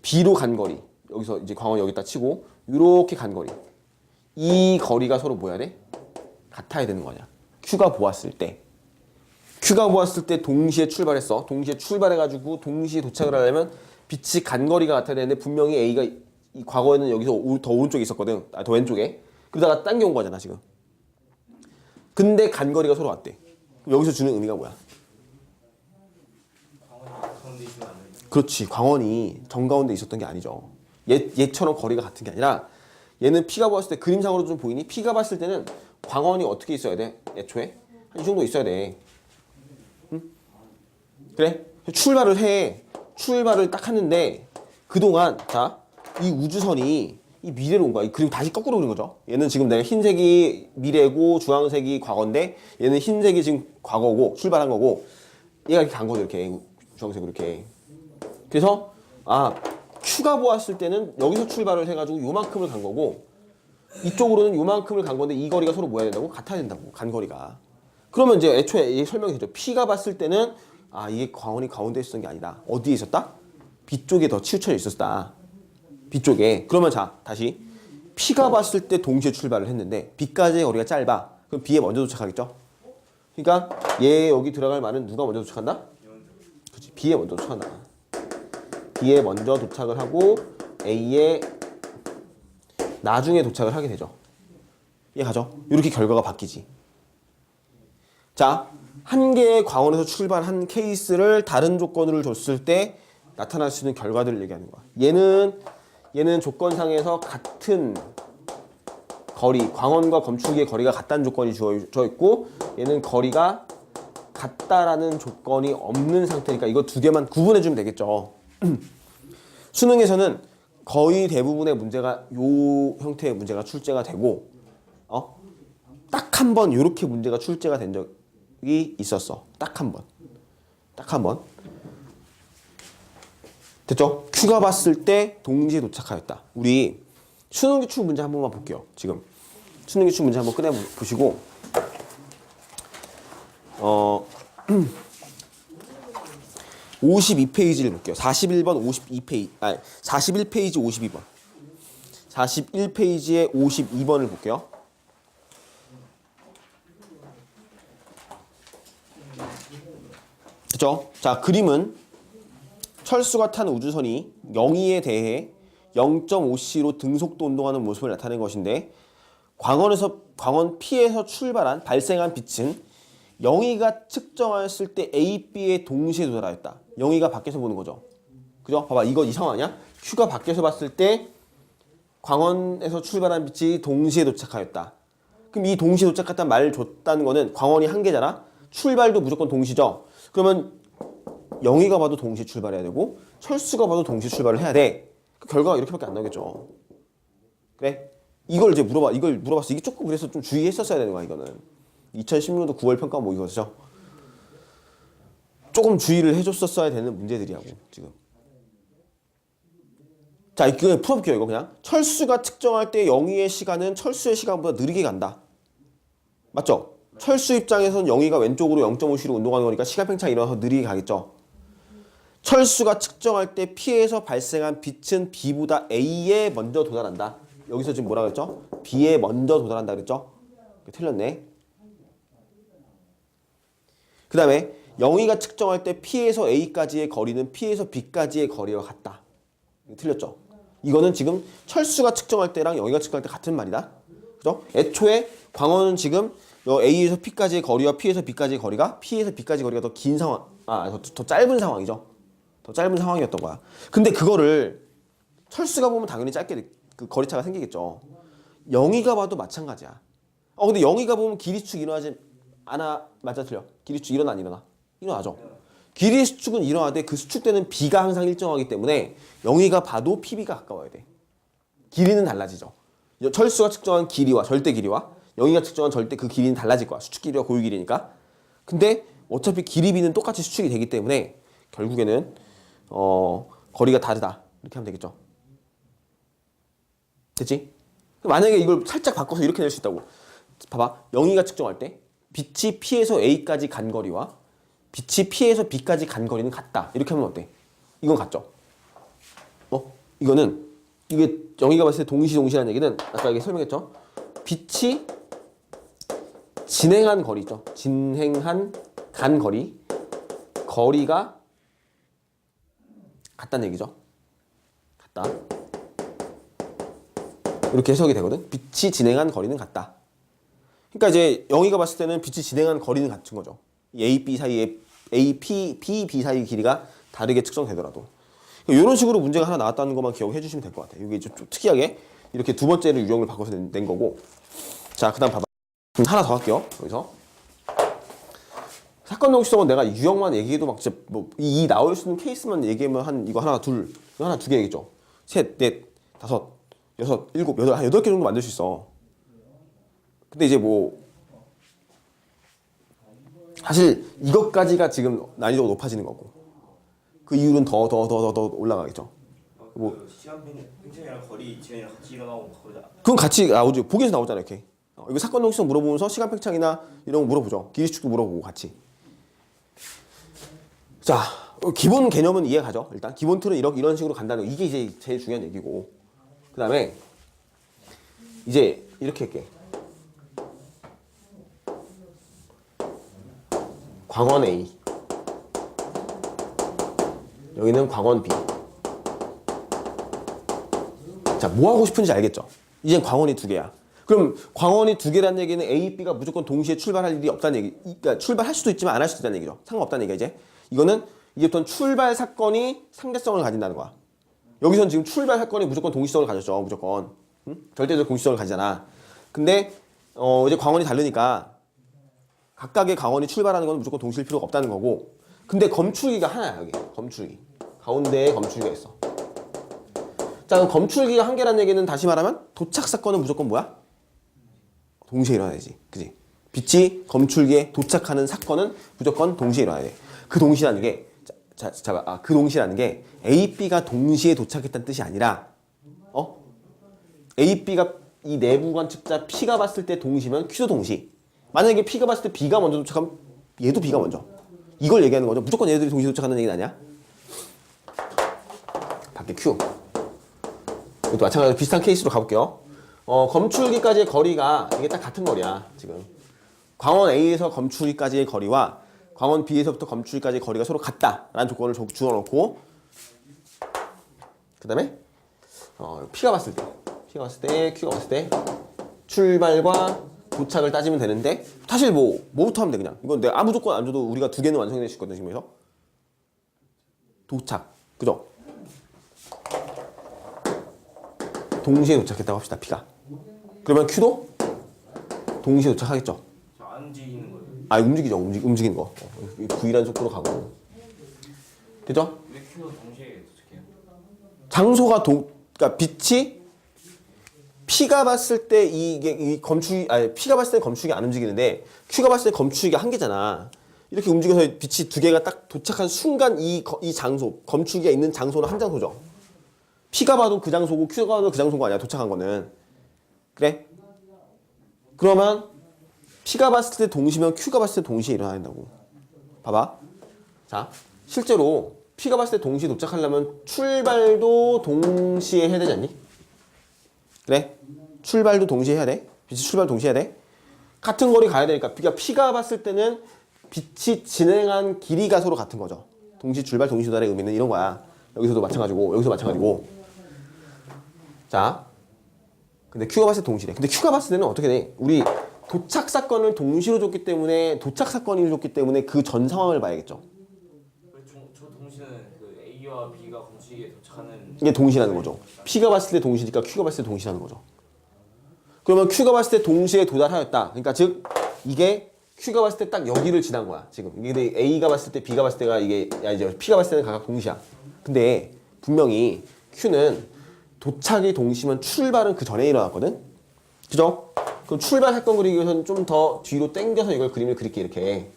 B로 간 거리. 여기서 이제 광원이 여기다 치고 이렇게 간 거리. 이 거리가 서로 뭐야 돼? 같아야 되는 거냐. Q가 보았을 때 동시에 출발했어. 동시에 출발해가지고 동시에 도착을 하려면 빛이 간 거리가 같아야 되는데 분명히 A가 이 과거에는 여기서 더 오른쪽에 있었거든. 더 왼쪽에. 그러다가 당겨온 거잖아 지금. 근데 간 거리가 서로 같대. 그럼 여기서 주는 의미가 뭐야? 가운데 있으면 안 돼. 그렇지. 광원이 정가운데 있었던 게 아니죠. 얘처럼 거리가 같은 게 아니라 얘는 P가 봤을 때 그림상으로 좀 보이니? P가 봤을 때는 광원이 어떻게 있어야 돼? 애초에? 한 이 정도 있어야 돼. 응? 그래? 출발을 딱 하는데 그동안 자, 이 우주선이 이 미래로 온 거야. 이 그림 다시 거꾸로 그린 거죠. 얘는 지금 내가 흰색이 미래고 주황색이 과거인데 얘는 흰색이 지금 과거고 출발한 거고 얘가 이렇게 간 거죠. 이렇게 주황색으로 이렇게. 그래서 Q가 보았을 때는 여기서 출발을 해가지고 요만큼을 간 거고 이쪽으로는 요만큼을 간 건데 이 거리가 서로 뭐야 된다고? 같아야 된다고. 간 거리가. 그러면 이제 애초에 이 설명이 되죠. P가 봤을 때는 이게 광원이 가운데 있었던 게 아니다. 어디에 있었다? B 쪽에 더 치우쳐져 있었다. B 쪽에. 그러면 자, 다시 P가 봤을 때 동시에 출발을 했는데 B까지의 거리가 짧아. 그럼 B에 먼저 도착하겠죠? 그러니까 얘 여기 들어갈 말은 누가 먼저 도착한다? 그렇지. B에 먼저 도착한다. B에 먼저 도착을 하고 A에 나중에 도착을 하게 되죠. 이해가죠? 이렇게 결과가 바뀌지. 자, 한 개의 광원에서 출발한 케이스를 다른 조건으로 줬을 때 나타날 수 있는 결과들을 얘기하는 거야. 얘는 조건상에서 같은 거리, 광원과 검출기의 거리가 같다는 조건이 주어져 있고 얘는 거리가 같다라는 조건이 없는 상태니까 이거 두 개만 구분해 주면 되겠죠. 수능에서는 거의 대부분의 문제가 요 형태의 문제가 출제가 되고 딱 한 번 이렇게 문제가 출제가 된 적이 있었어. 딱 한 번. 됐죠? Q가 봤을 때 동시에 도착하였다. 우리 수능기출 문제 한 번만 볼게요. 지금 수능기출 문제 한번 꺼내 보시고 52페이지를 볼게요. 41번 52페이지 41페이지 52번 41페이지에 52번을 볼게요. 됐죠? 자, 그림은 철수가 탄 우주선이 영희에 대해 0.5c로 등속도 운동하는 모습을 나타낸 것인데 광원 P에서 출발한 발생한 빛은 영희가 측정하였을 때 A, B에 동시에 도달하였다. 영희가 밖에서 보는 거죠. 그죠? 봐봐, 이거 이 상황 아니야? Q가 밖에서 봤을 때 광원에서 출발한 빛이 동시에 도착하였다. 그럼 이 동시에 도착했다는 말을 줬다는 거는 광원이 한 개잖아? 출발도 무조건 동시죠? 그러면 영희가 봐도 동시에 출발해야 되고 철수가 봐도 동시에 출발을 해야 돼. 그 결과가 이렇게밖에 안 나오겠죠. 그래? 이걸 물어봤어. 이게 조금 그래서 좀 주의했었어야 되는 거야, 이거는. 2016년도 9월 평가 모의고사죠. 조금 주의를 해줬었어야 되는 문제들이라고, 지금. 자, 이거 풀어볼게요, 이거 그냥. 철수가 측정할 때 영희의 시간은 철수의 시간보다 느리게 간다. 맞죠? 철수 입장에서는 영희가 왼쪽으로 0.5c로 운동하는 거니까 시간 팽창이 일어나서 느리게 가겠죠. 철수가 측정할 때 P에서 발생한 빛은 B보다 A에 먼저 도달한다. 여기서 지금 뭐라 그랬죠? B에 먼저 도달한다 그랬죠? 틀렸네. 그 다음에 영희가 측정할 때 P에서 A까지의 거리는 P에서 B까지의 거리와 같다. 틀렸죠? 이거는 지금 철수가 측정할 때랑 영희가 측정할 때 같은 말이다. 그죠? 애초에 광원은 지금 A에서 P까지의 거리와 P에서 B까지의 거리가 P에서 B까지 거리가 더 긴 상황, 더 짧은 상황이죠. 더 짧은 상황이었던 거야. 근데 그거를 철수가 보면 당연히 짧게 그 거리차가 생기겠죠. 영희가 봐도 마찬가지야. 근데 영희가 보면 길이축 일어나지 않아. 맞아, 틀려? 길이축 일어나 안 일어나? 일어나죠. 길이 수축은 일어나되 그 수축되는 B가 항상 일정하기 때문에 영희가 봐도 PB가 가까워야 돼. 길이는 달라지죠. 철수가 측정한 길이와 절대 길이와 영희가 측정한 절대 그 길이는 달라질 거야. 수축 길이와 고유 길이니까. 근데 어차피 길이 B는 똑같이 수축이 되기 때문에 결국에는 거리가 다르다. 이렇게 하면 되겠죠. 됐지? 만약에 이걸 살짝 바꿔서 이렇게 낼 수 있다고. 봐봐. 영희가 측정할 때 빛이 P에서 A까지 간 거리와 빛이 P에서 B까지 간 거리는 같다. 이렇게 하면 어때? 이건 같죠? 이거는 이게 영희가 봤을 때 동시라는 얘기는 아까 이게 설명했죠? 빛이 진행한 거리 있죠? 간 거리가 같다는 얘기죠. 같다. 이렇게 해석이 되거든. 빛이 진행한 거리는 같다. 그러니까 이제 영희가 봤을 때는 빛이 진행한 거리는 같은 거죠. A, B 사이에 A, B 사이의 길이가 다르게 측정되더라도. 이런 식으로 문제가 하나 나왔다는 것만 기억해 주시면 될 것 같아요. 이게 좀 특이하게 이렇게 두 번째를 유형을 바꿔서 낸 거고. 자, 그 다음 봐봐. 하나 더 할게요. 여기서. 사건 동시성은 내가 유형만 얘기해도 막 진짜 이 나올 수 있는 케이스만 얘기하면 이거 하나 두 개 얘기죠. 셋, 넷, 다섯, 여섯, 일곱, 여덟, 한 8개 정도 만들 수 있어. 근데 이제 사실 이것까지가 지금 난이도가 높아지는 거고 그 이유는 더 올라가겠죠. 시간 팽창이랑 거리 진행이랑 같이 일어나고 그러자. 그건 같이 나오죠. 보기에서 나오잖아 이렇게. 이거 사건 동시성 물어보면서 시간 팽창이나 이런 거 물어보죠. 길이축도 물어보고 같이. 자, 기본 개념은 이해가죠. 일단 기본 틀은 이런 식으로 간다는 거. 이게 이제 제일 중요한 얘기고. 그 다음에 이제 이렇게 할게. 광원 A, 여기는 광원 B. 자, 뭐 하고 싶은지 알겠죠? 이젠 광원이 두 개야. 그럼 광원이 두 개라는 얘기는 A, B가 무조건 동시에 출발할 일이 없다는 얘기. 그러니까 출발할 수도 있지만 안 할 수도 있다는 얘기죠. 상관없다는 얘기야 이제. 이거는 이제부터는 출발 사건이 상대성을 가진다는 거야. 여기선 지금 출발 사건이 무조건 동시성을 가졌죠. 무조건. 응? 절대적 동시성을 가지잖아. 근데 이제 광원이 다르니까 각각의 광원이 출발하는 건 무조건 동시일 필요가 없다는 거고. 근데 검출기가 하나야 여기. 검출기. 가운데에 검출기가 있어. 자, 그럼 검출기가 한 개라는 얘기는 다시 말하면 도착 사건은 무조건 뭐야? 동시에 일어나야지. 그지? 빛이 검출기에 도착하는 사건은 무조건 동시에 일어나야 돼. 그 동시라는 게 그 동시라는 게 A, B가 동시에 도착했다는 뜻이 아니라 A, B가 이 내부 관측자 P가 봤을 때 동시면 Q도 동시. 만약에 P가 봤을 때 B가 먼저 도착하면 얘도 B가 먼저. 이걸 얘기하는 거죠. 무조건 얘들이 동시에 도착하는 얘기는 아니야. 밖에 Q. 이것도 마찬가지로 비슷한 케이스로 가볼게요. 검출기까지의 거리가 이게 딱 같은 거리야. 지금 광원 A에서 검출기까지의 거리와 광원 B에서부터 검출기까지의 거리가 서로 같다라는 조건을 주어놓고 그 다음에 P가 봤을 때 Q가 봤을 때 출발과 도착을 따지면 되는데 사실 뭐부터 하면 돼 그냥. 이건 내가 아무 조건 안 줘도 우리가 두 개는 완성될 수 있거든 지금에서. 도착. 그죠? 동시에 도착했다고 합시다 P가. 그러면 Q도 동시에 도착하겠죠. 안 움직이는 거예요. 아 움직이죠. 움직이는 거. V라는 속도로 가고. 되죠? 왜 Q가 동시에 도착해요? 장소가 그러니까 빛이 P가 봤을 때 이게 이 검축이 P가 봤을 때 검축이 안 움직이는데 Q가 봤을 때 검축이 한 개잖아. 이렇게 움직여서 빛이 두 개가 딱 도착한 순간 이 장소 검축이 있는 장소는 한 장소죠. P가 봐도 그 장소고 Q가 봐도 그 장소가 아니야. 도착한 거는. 그래? 그러면 P가 봤을 때 동시면 Q가 봤을 때 동시에 일어나야 된다고. 봐봐. 자, 실제로 P가 봤을 때 동시에 도착하려면 출발도 동시에 해야 되지 않니? 그래? 출발도 동시에 해야 돼. 빛이 출발 동시에 해야 돼. 같은 거리 가야 되니까 P가 봤을 때는 빛이 진행한 길이가 서로 같은 거죠. 동시 출발, 동시 도달의 의미는 이런 거야. 여기서도 마찬가지고 여기서 마찬가지고. 자, 근데 Q가 봤을 때 동시래. 근데 Q가 봤을 때는 어떻게 돼? 우리 도착 사건을 동시로 줬기 때문에 도착 사건을 줬기 때문에 그 전 상황을 봐야겠죠. 저 동시는 그 A와 B가 공식에 도착하는 이게 동시라는 거죠. P가 봤을 때 동시니까 Q가 봤을 때 동시라는 거죠. 그러면 Q가 봤을 때 동시에 도달하였다. 그러니까 즉 이게 Q가 봤을 때 딱 여기를 지난 거야. 지금 이게 A가 봤을 때 B가 봤을 때가 이게 이제 P가 봤을 때는 각각 동시야. 근데 분명히 Q는 도착이 동시면 출발은 그 전에 일어났거든. 그죠? 그럼 출발 사건 그리기 위해서는 좀 더 뒤로 당겨서 이걸 그림을 그릴게 이렇게.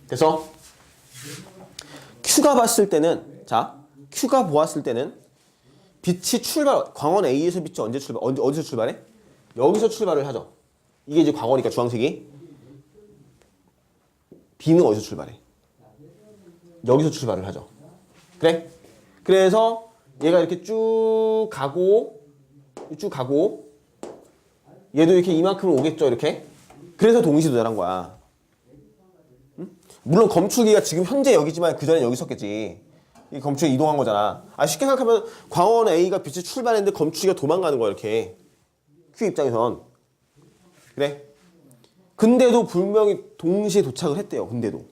그래서 Q가 봤을 때는 자 Q가 보았을 때는 빛이 광원 A에서 빛이 어디서 출발해? 여기서 출발을 하죠. 이게 이제 광원이니까 주황색이. B는 어디서 출발해? 여기서 출발을 하죠. 그래? 그래서 얘가 이렇게 쭉 가고 얘도 이렇게 이만큼 오겠죠 이렇게. 그래서 동시 도달한 거야. 응? 물론 검출기가 지금 현재 여기지만 그 전에 여기 있었겠지. 이 검출기 이동한 거잖아. 쉽게 생각하면 광원 A가 빛이 출발했는데 검출기가 도망가는 거야 이렇게. Q 입장에선. 그래? 근데도 분명히 동시에 도착을 했대요. 근데도.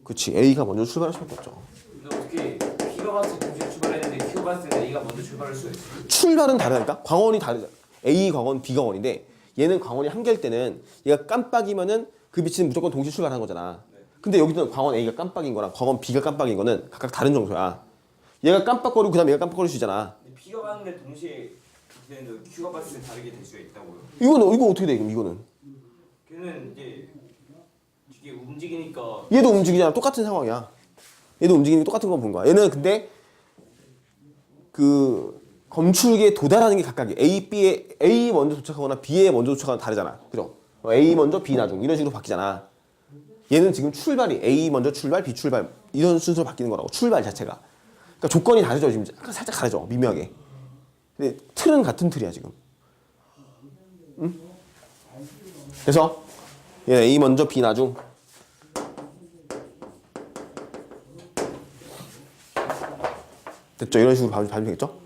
그치. A가 먼저 출발할 수밖에 없죠. 근데 어떻게 P가 봤을 때 동시에 출발했는데 Q가 봤을 때 A가 먼저 출발할 수가 있어요? 출발은 다르다니까? 광원이 다르죠. A 광원, B 광원인데 얘는 광원이 한 개일 때는 얘가 깜빡이면은 그 빛은 무조건 동시에 출발하는 거잖아. 근데 여기는 광원 A가 깜빡인 거랑 광원 B가 깜빡인 거는 각각 다른 정도야. 얘가 깜빡거리고 그 다음에 얘가 깜빡거릴 수 있잖아. 근데 P가 봤는데 동시에 되는데 Q가 봤을 때 다르게 될 수가 있다고요? 이거 어떻게 돼 그럼 이거는? 걔는 이제 이게 움직이니까 얘도 움직이잖아. 똑같은 상황이야. 얘도 움직이는 게 똑같은 건 본 거야. 얘는 근데 그 검출기에 도달하는 게 각각이야. A 먼저 도착하거나 B에 먼저 도착하거나 다르잖아. 그죠? A 먼저 B 나중 이런 식으로 바뀌잖아. 얘는 지금 출발이 A 먼저 출발, B 출발 이런 순서로 바뀌는 거라고. 출발 자체가. 그러니까 조건이 다르죠. 지금 약간 살짝 다르죠. 미묘하게. 근데 틀은 같은 틀이야 지금. 응? 그래서 얘 A 먼저 B 나중. 됐죠? 이런 식으로 봐주면 되겠죠?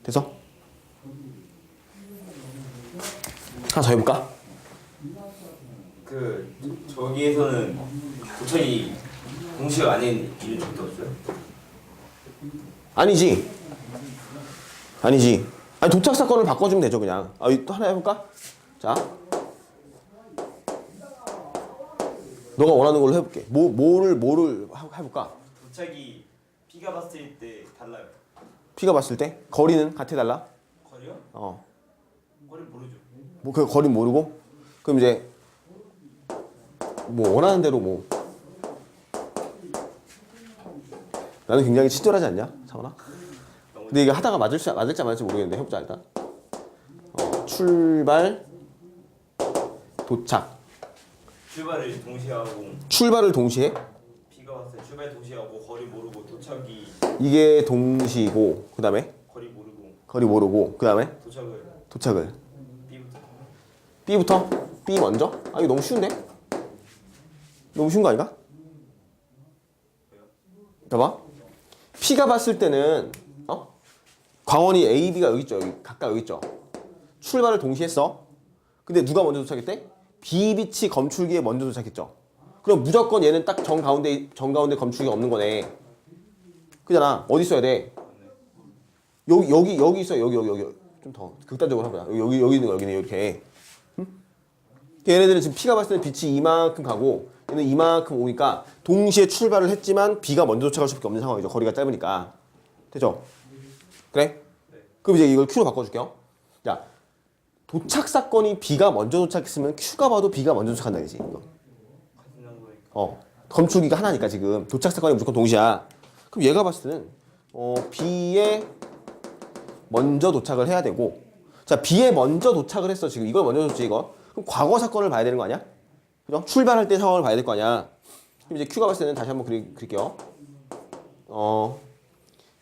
돼서? 하나 더 해볼까? 그 저기에서는 도착이 공시가 아닌 이런 적도 없어요? 아니지. 아니 도착 사건을 바꿔주면 되죠 그냥. 또 하나 해볼까? 자, 너가 원하는 걸로 해볼게. 뭐를 해볼까? 도착이 P가 봤을 때 달라요. P가 봤을 때 거리는 같아달라. 거리요? 거리 모르죠. 그 거리 모르고 그럼 이제 원하는 대로 나는 굉장히 친절하지 않냐, 상원아? 근데 이게 하다가 맞을지 안 맞을지 모르겠는데 해보자 일단. 출발, 도착. 출발을 동시에 하고 출발을 동시에 P가 봤을 때 출발 동시에 하고 거리 모르고 도착이 이게 동시고 그 다음에 거리 모르고 그 다음에 도착을 B부터 B 먼저? 이거 너무 쉬운데? 너무 쉬운 거 아닌가? 봐봐. P가 봤을 때는 광원이 A, B가 여기 있죠. 여기 각각 여기 있죠. 출발을 동시에 했어. 근데 누가 먼저 도착했대? B 빛이 검출기에 먼저 도착했죠. 그럼 무조건 얘는 딱 정가운데 검출기가 없는 거네. 그잖아. 어디 있어야 돼? 여기 있어. 여기. 좀 더 극단적으로 해보자. 여기 있는 거 여기네 이렇게. 응? 얘네들은 지금 P가 봤을 때 빛이 이만큼 가고 얘는 이만큼 오니까 동시에 출발을 했지만 B가 먼저 도착할 수밖에 없는 상황이죠. 거리가 짧으니까. 되죠? 그래? 그럼 이제 이걸 Q로 바꿔줄게요. 야, 도착 사건이 B가 먼저 도착했으면 Q가 봐도 B가 먼저 도착한다 이지. 검출기가 하나니까 지금 도착 사건이 무조건 동시야. 그럼 얘가 봤을 때는 B에 먼저 도착을 해야 되고, 자 B에 먼저 도착을 했어. 지금 이걸 먼저 줬지 이거. 그럼 과거 사건을 봐야 되는 거 아니야? 그죠? 출발할 때 상황을 봐야 될 거 아니야. 그럼 이제 Q가 봤을 때는 다시 한번 그릴게요.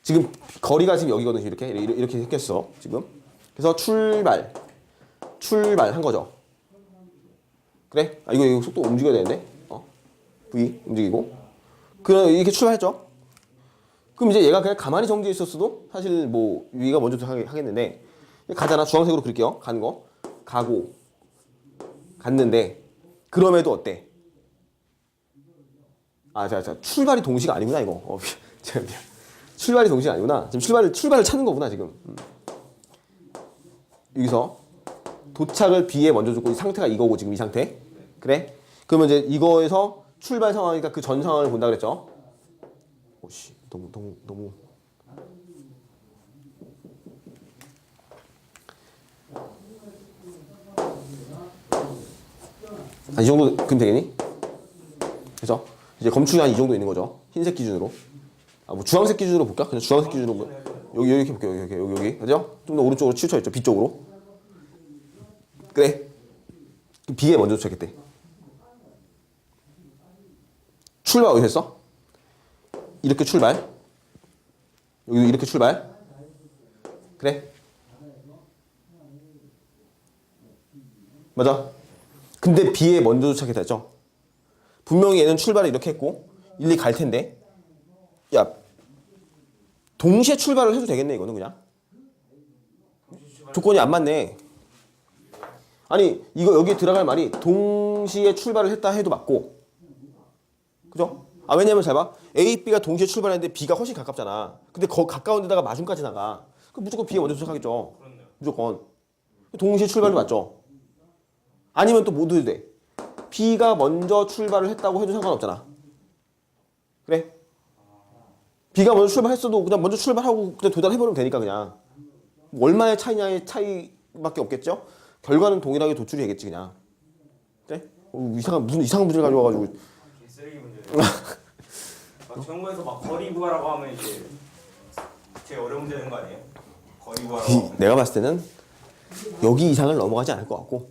지금 거리가 지금 여기거든. 이렇게 생겼어 지금. 그래서 출발한 거죠. 그래? 이거 속도 움직여야 되는데. V 움직이고. 그럼 이렇게 출발했죠. 그럼 이제 얘가 그냥 가만히 정지해 있었어도 사실 뭐 위가 먼저 하겠는데 가잖아. 주황색으로 그릴게요. 가는 거. 가고 갔는데 그럼에도 어때? 자 출발이 동시가 아니구나 이거. 출발이 동시가 아니구나. 지금 출발을 찾는 거구나 지금. 여기서 도착을 B에 먼저 줬고 이 상태가 이거고 지금 이 상태. 그래? 그러면 이제 이거에서 출발 상황이니까 그 전 상황을 본다 그랬죠. 오씨 너무 이 정도 그럼 되겠니? 그래서 이제 검출이 한 이 정도 있는 거죠. 흰색 기준으로. 뭐 주황색 기준으로 볼까? 그냥 주황색 기준으로 여기 이렇게 볼게요. 여기 그죠? 좀 더 오른쪽으로 치우쳐 있죠. B 쪽으로. 그래. B에 먼저 도착했대. 출발 어디서 했어? 이렇게 출발. 여기도 이렇게 출발. 그래. 맞아. 근데 B에 먼저 도착했다 했죠? 분명히 얘는 출발을 이렇게 했고 일리 갈 텐데 야 동시에 출발을 해도 되겠네 이거는 그냥 조건이 안 맞네. 아니 이거 여기에 들어갈 말이 동시에 출발을 했다 해도 맞고 그죠? 왜냐면 잘 봐. A, B가 동시에 출발했는데 B가 훨씬 가깝잖아. 근데 가까운 데다가 마중까지 나가. 그럼 무조건 B에 먼저 도착하겠죠. 무조건. 동시에 출발도 맞죠. 아니면 또 모두 돼. B가 먼저 출발을 했다고 해도 상관없잖아. 그래? B가 먼저 출발했어도 그냥 먼저 출발하고 그냥 도달해버리면 되니까 그냥. 뭐 얼마의 차이냐의 차이밖에 없겠죠? 결과는 동일하게 도출이 되겠지 그냥. 그래? 무슨 이상한 문제를 가져와가지고. 쓰레기 문제. 막 정부에서 막 거리 구하라고 하면 이제 제일 어려운 문제 되는 거 아니에요? 거리 구하라고. 하면. 내가 봤을 때는 여기 이상을 넘어가지 않을 것 같고,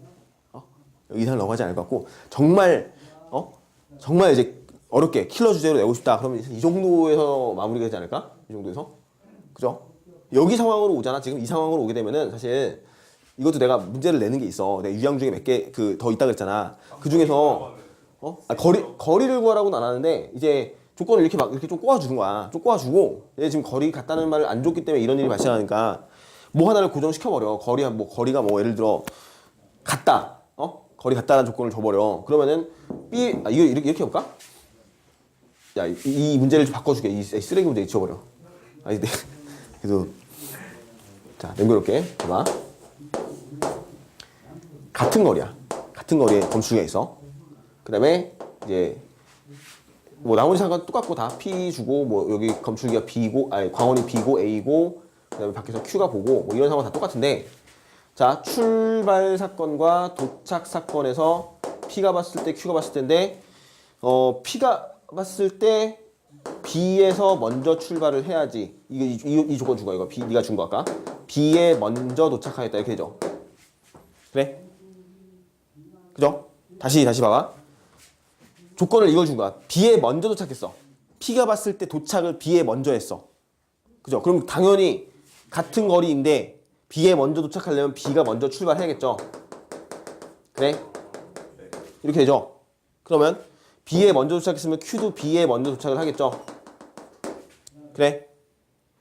여기 이상을 넘어가지 않을 것 같고, 정말 이제 어렵게 킬러 주제로 내고 싶다. 그러면 이 정도에서 마무리가 되지 않을까? 이 정도에서, 그죠? 여기 상황으로 오잖아. 지금 이 상황으로 오게 되면은 사실 이것도 내가 문제를 내는 게 있어. 내가 유형 중에 몇 개 더 있다 그랬잖아. 그 중에서 거리를 구하라고는 안 하는데 이제 조건을 이렇게 좀 꼬아주는 거야. 좀 꼬아주고 얘 지금 거리 같다는 말을 안 줬기 때문에 이런 일이 발생하니까 뭐 하나를 고정시켜버려. 거리가 뭐 예를 들어 같다. 거리 같다는 조건을 줘버려. 그러면은 이거 이렇게 해볼까? 야, 이 문제를 좀 바꿔줄게. 이 쓰레기 문제 지워버려. 그래도 자 넘겨놓을게. 봐봐. 같은 거리야. 같은 거리에 검수가 있어. 그 다음에 이제 뭐 나머지 상관 똑같고 다 P 주고 뭐 여기 검출기가 B고 광원이 B고 A고 그다음에 밖에서 Q가 보고 뭐 이런 상황 다 똑같은데 자 출발 사건과 도착 사건에서 P가 봤을 때 Q가 봤을 때인데 P가 봤을 때 B에서 먼저 출발을 해야지 이 조건 준 거야 이거 네가 준 거 아까 B에 먼저 도착하겠다 이렇게 되죠. 그래? 그죠? 다시 봐봐. 조건을 이걸 준 거야. B에 먼저 도착했어. P가 봤을 때 도착을 B에 먼저 했어. 그죠? 그럼 당연히 같은 거리인데 B에 먼저 도착하려면 B가 먼저 출발해야겠죠. 그래? 이렇게 되죠. 그러면 B에 먼저 도착했으면 Q도 B에 먼저 도착을 하겠죠. 그래?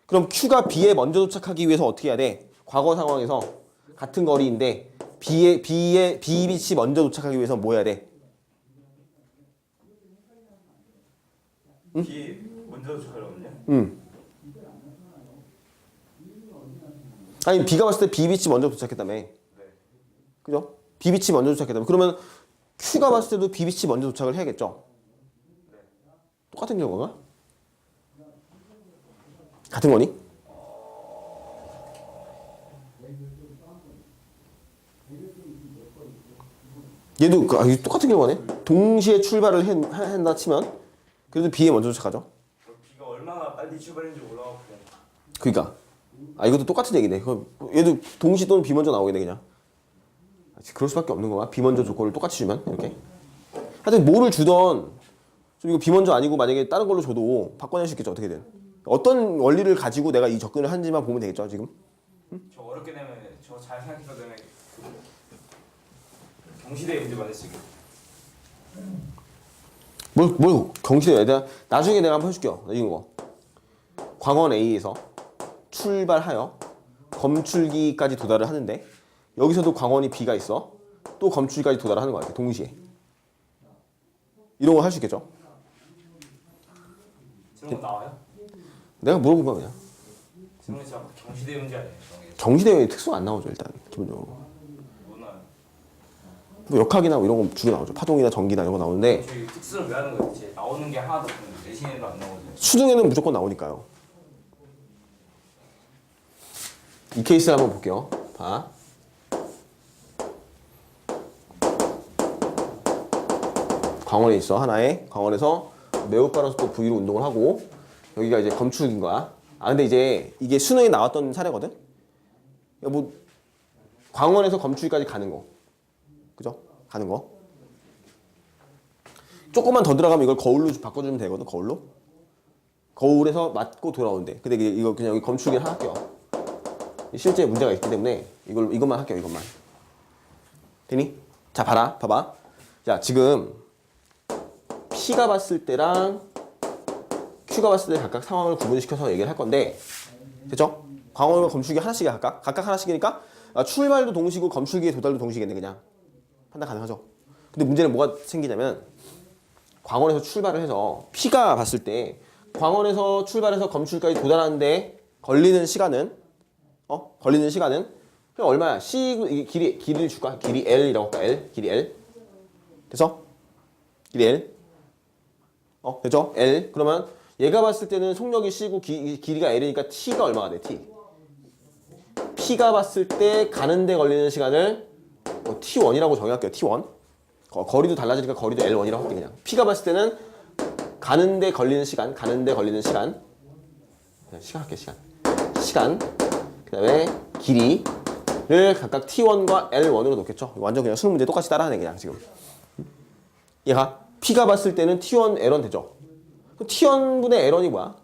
그럼 Q가 B에 먼저 도착하기 위해서 어떻게 해야 돼? 과거 상황에서 같은 거리인데 B 빛이 먼저 도착하기 위해서 뭐 해야 돼? 뒤에 먼저 도착하려면요? 아니 B가 봤을 때 B 빛이 먼저 도착했다며. 그죠? B 빛이 먼저 도착했다며. 그러면 Q가 봤을 때도 B 빛이 먼저 도착을 해야겠죠? 똑같은 경우가? 같은 거니? 얘도 이거 똑같은 경우네. 동시에 출발을 한다 치면 그래도 B에 먼저 도착하죠. 비가 얼마나 빨리 출발했는지 올라가고. 그러니까 이것도 똑같은 얘기네. 얘도 동시 또는 B 먼저 나오겠네 그냥. 그럴 수밖에 없는 거야. B 먼저 조건을 똑같이 주면 이렇게. 하여튼 뭐를 주던 좀 이거 B 먼저 아니고 만약에 다른 걸로 줘도 바꿔낼 수 있겠죠 어떻게든. 어떤 원리를 가지고 내가 이 접근을 하는지만 보면 되겠죠 지금. 저 어렵게 내면 저 잘 생각해서 내면 경시대 문제 만들 수 있게. 뭘 경시대야. 나중에 내가 한번 해줄게요. 이거 광원 A에서 출발하여 검출기까지 도달을 하는데 여기서도 광원이 B가 있어. 또 검출기까지 도달하는 거야 동시에. 이런 거 할 수 있겠죠? 그런 거 나와요? 내가 물어본 거야 그냥. 그런 거 진짜 경시대 문제 아니에요? 정시대회 특수가 안 나오죠 일단 기본적으로. 뭐 나와요? 뭐 역학이나 뭐 이런 거 주로 나오죠. 파동이나 전기나 이런 거 나오는데 저희 특수는 왜 하는 거예요? 제 나오는 게 하나도 없는데 내신에도 안 나오죠. 수능에는 무조건 나오니까요. 이 케이스를 한번 볼게요. 봐. 광원에 있어 하나에. 광원에서 매우 빠른 속도 V로 운동을 하고 여기가 이제 검출기인 거야. 근데 이제 이게 수능에 나왔던 사례거든. 뭐 광원에서 검출기까지 가는 거. 그죠? 가는 거. 조금만 더 들어가면 이걸 거울로 바꿔주면 되거든. 거울로. 거울에서 맞고 돌아오는데. 근데 이거 그냥 여기 검출기 하나 할게요. 실제 문제가 있기 때문에 이것만 할게요. 이것만. 되니? 자, 봐봐. 자, 지금 P가 봤을 때랑 Q가 봤을 때 각각 상황을 구분시켜서 얘기를 할 건데, 됐죠? 광원과 검출기 하나씩 각각 하나씩이니까 출발도 동시고 검출기의 도달도 동시겠네 그냥. 판단 가능하죠. 근데 문제는 뭐가 생기냐면 광원에서 출발을 해서 P가 봤을 때 광원에서 출발해서 검출까지 도달하는데 걸리는 시간은 그냥 얼마야? 이게 길이를 줄까? 길이 L이라고 할까? 길이 L. 됐어? 길이 L. 됐죠? L. 그러면 얘가 봤을 때는 속력이 C고 길이가 L이니까 T가 얼마가 돼? T. P가 봤을 때 가는데 걸리는 시간을 T1이라고 정의할게요. T1. 거리도 달라지니까 거리도 L1이라고 할게 그냥. P가 봤을 때는 가는데 걸리는 시간. 시간 할게 시간. 그다음에 길이를 각각 T1과 L1으로 놓겠죠. 완전 그냥 수능 문제 똑같이 따라하네 그냥 지금. 얘가 P가 봤을 때는 T1 L1 되죠. 그럼 T1분의 L1이 뭐야?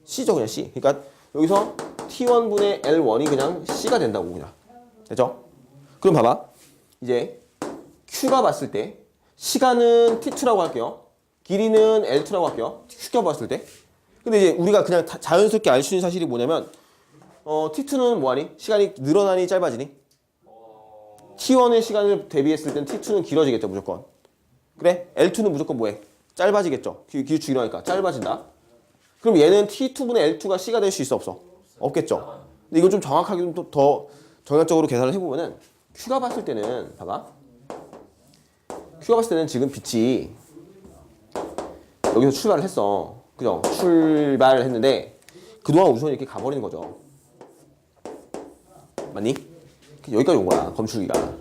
C죠 그냥 C. 그러니까 여기서 T1분의 L1이 그냥 C가 된다고 그냥. 됐죠? 그럼 봐봐. 이제 Q가 봤을 때 시간은 T2라고 할게요. 길이는 L2라고 할게요. Q가 봤을 때. 근데 이제 우리가 그냥 자연스럽게 알 수 있는 사실이 뭐냐면 T2는 뭐하니? 시간이 늘어나니 짧아지니? T1의 시간을 대비했을 땐 T2는 길어지겠죠 무조건. 그래? L2는 무조건 뭐해? 짧아지겠죠. 기울축 일어나니까 짧아진다. 그럼 얘는 T2분의 L2가 C가 될 수 있어 없어? 없겠죠. 근데 이건 좀 정확하게 좀 더 정략적으로 계산을 해보면은 Q가 봤을 때는 봐봐. Q가 봤을 때는 지금 빛이 여기서 출발을 했어. 그죠? 출발을 했는데 그동안 우선 이렇게 가버리는 거죠. 맞니? 여기까지 온 거야. 검출기가.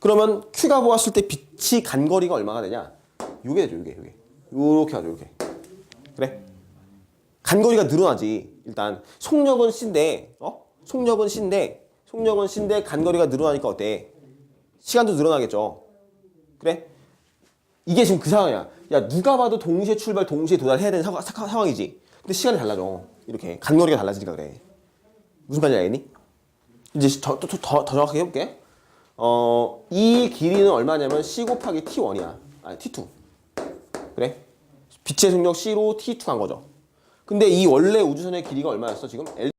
그러면 Q가 보았을 때 빛이 간 거리가 얼마가 되냐? 요게 되죠. 요게. 요렇게 하죠. 요렇게. 그래? 간 거리가 늘어나지. 일단 속력은 C인데 속력은 C인데 간 거리가 늘어나니까 어때? 시간도 늘어나겠죠. 그래? 이게 지금 그 상황이야. 야, 누가 봐도 동시에 출발, 동시에 도달해야 되는 상황이지. 근데 시간이 달라져. 이렇게 간 거리가 달라지니까 그래. 무슨 말인지 알겠니? 이제 더 정확하게 해볼게. 이 길이는 얼마냐면 C 곱하기 T1이야. 아니 T2. 그래? 빛의 속력 C로 T2 간 거죠. 근데 이 원래 우주선의 길이가 얼마였어 지금? L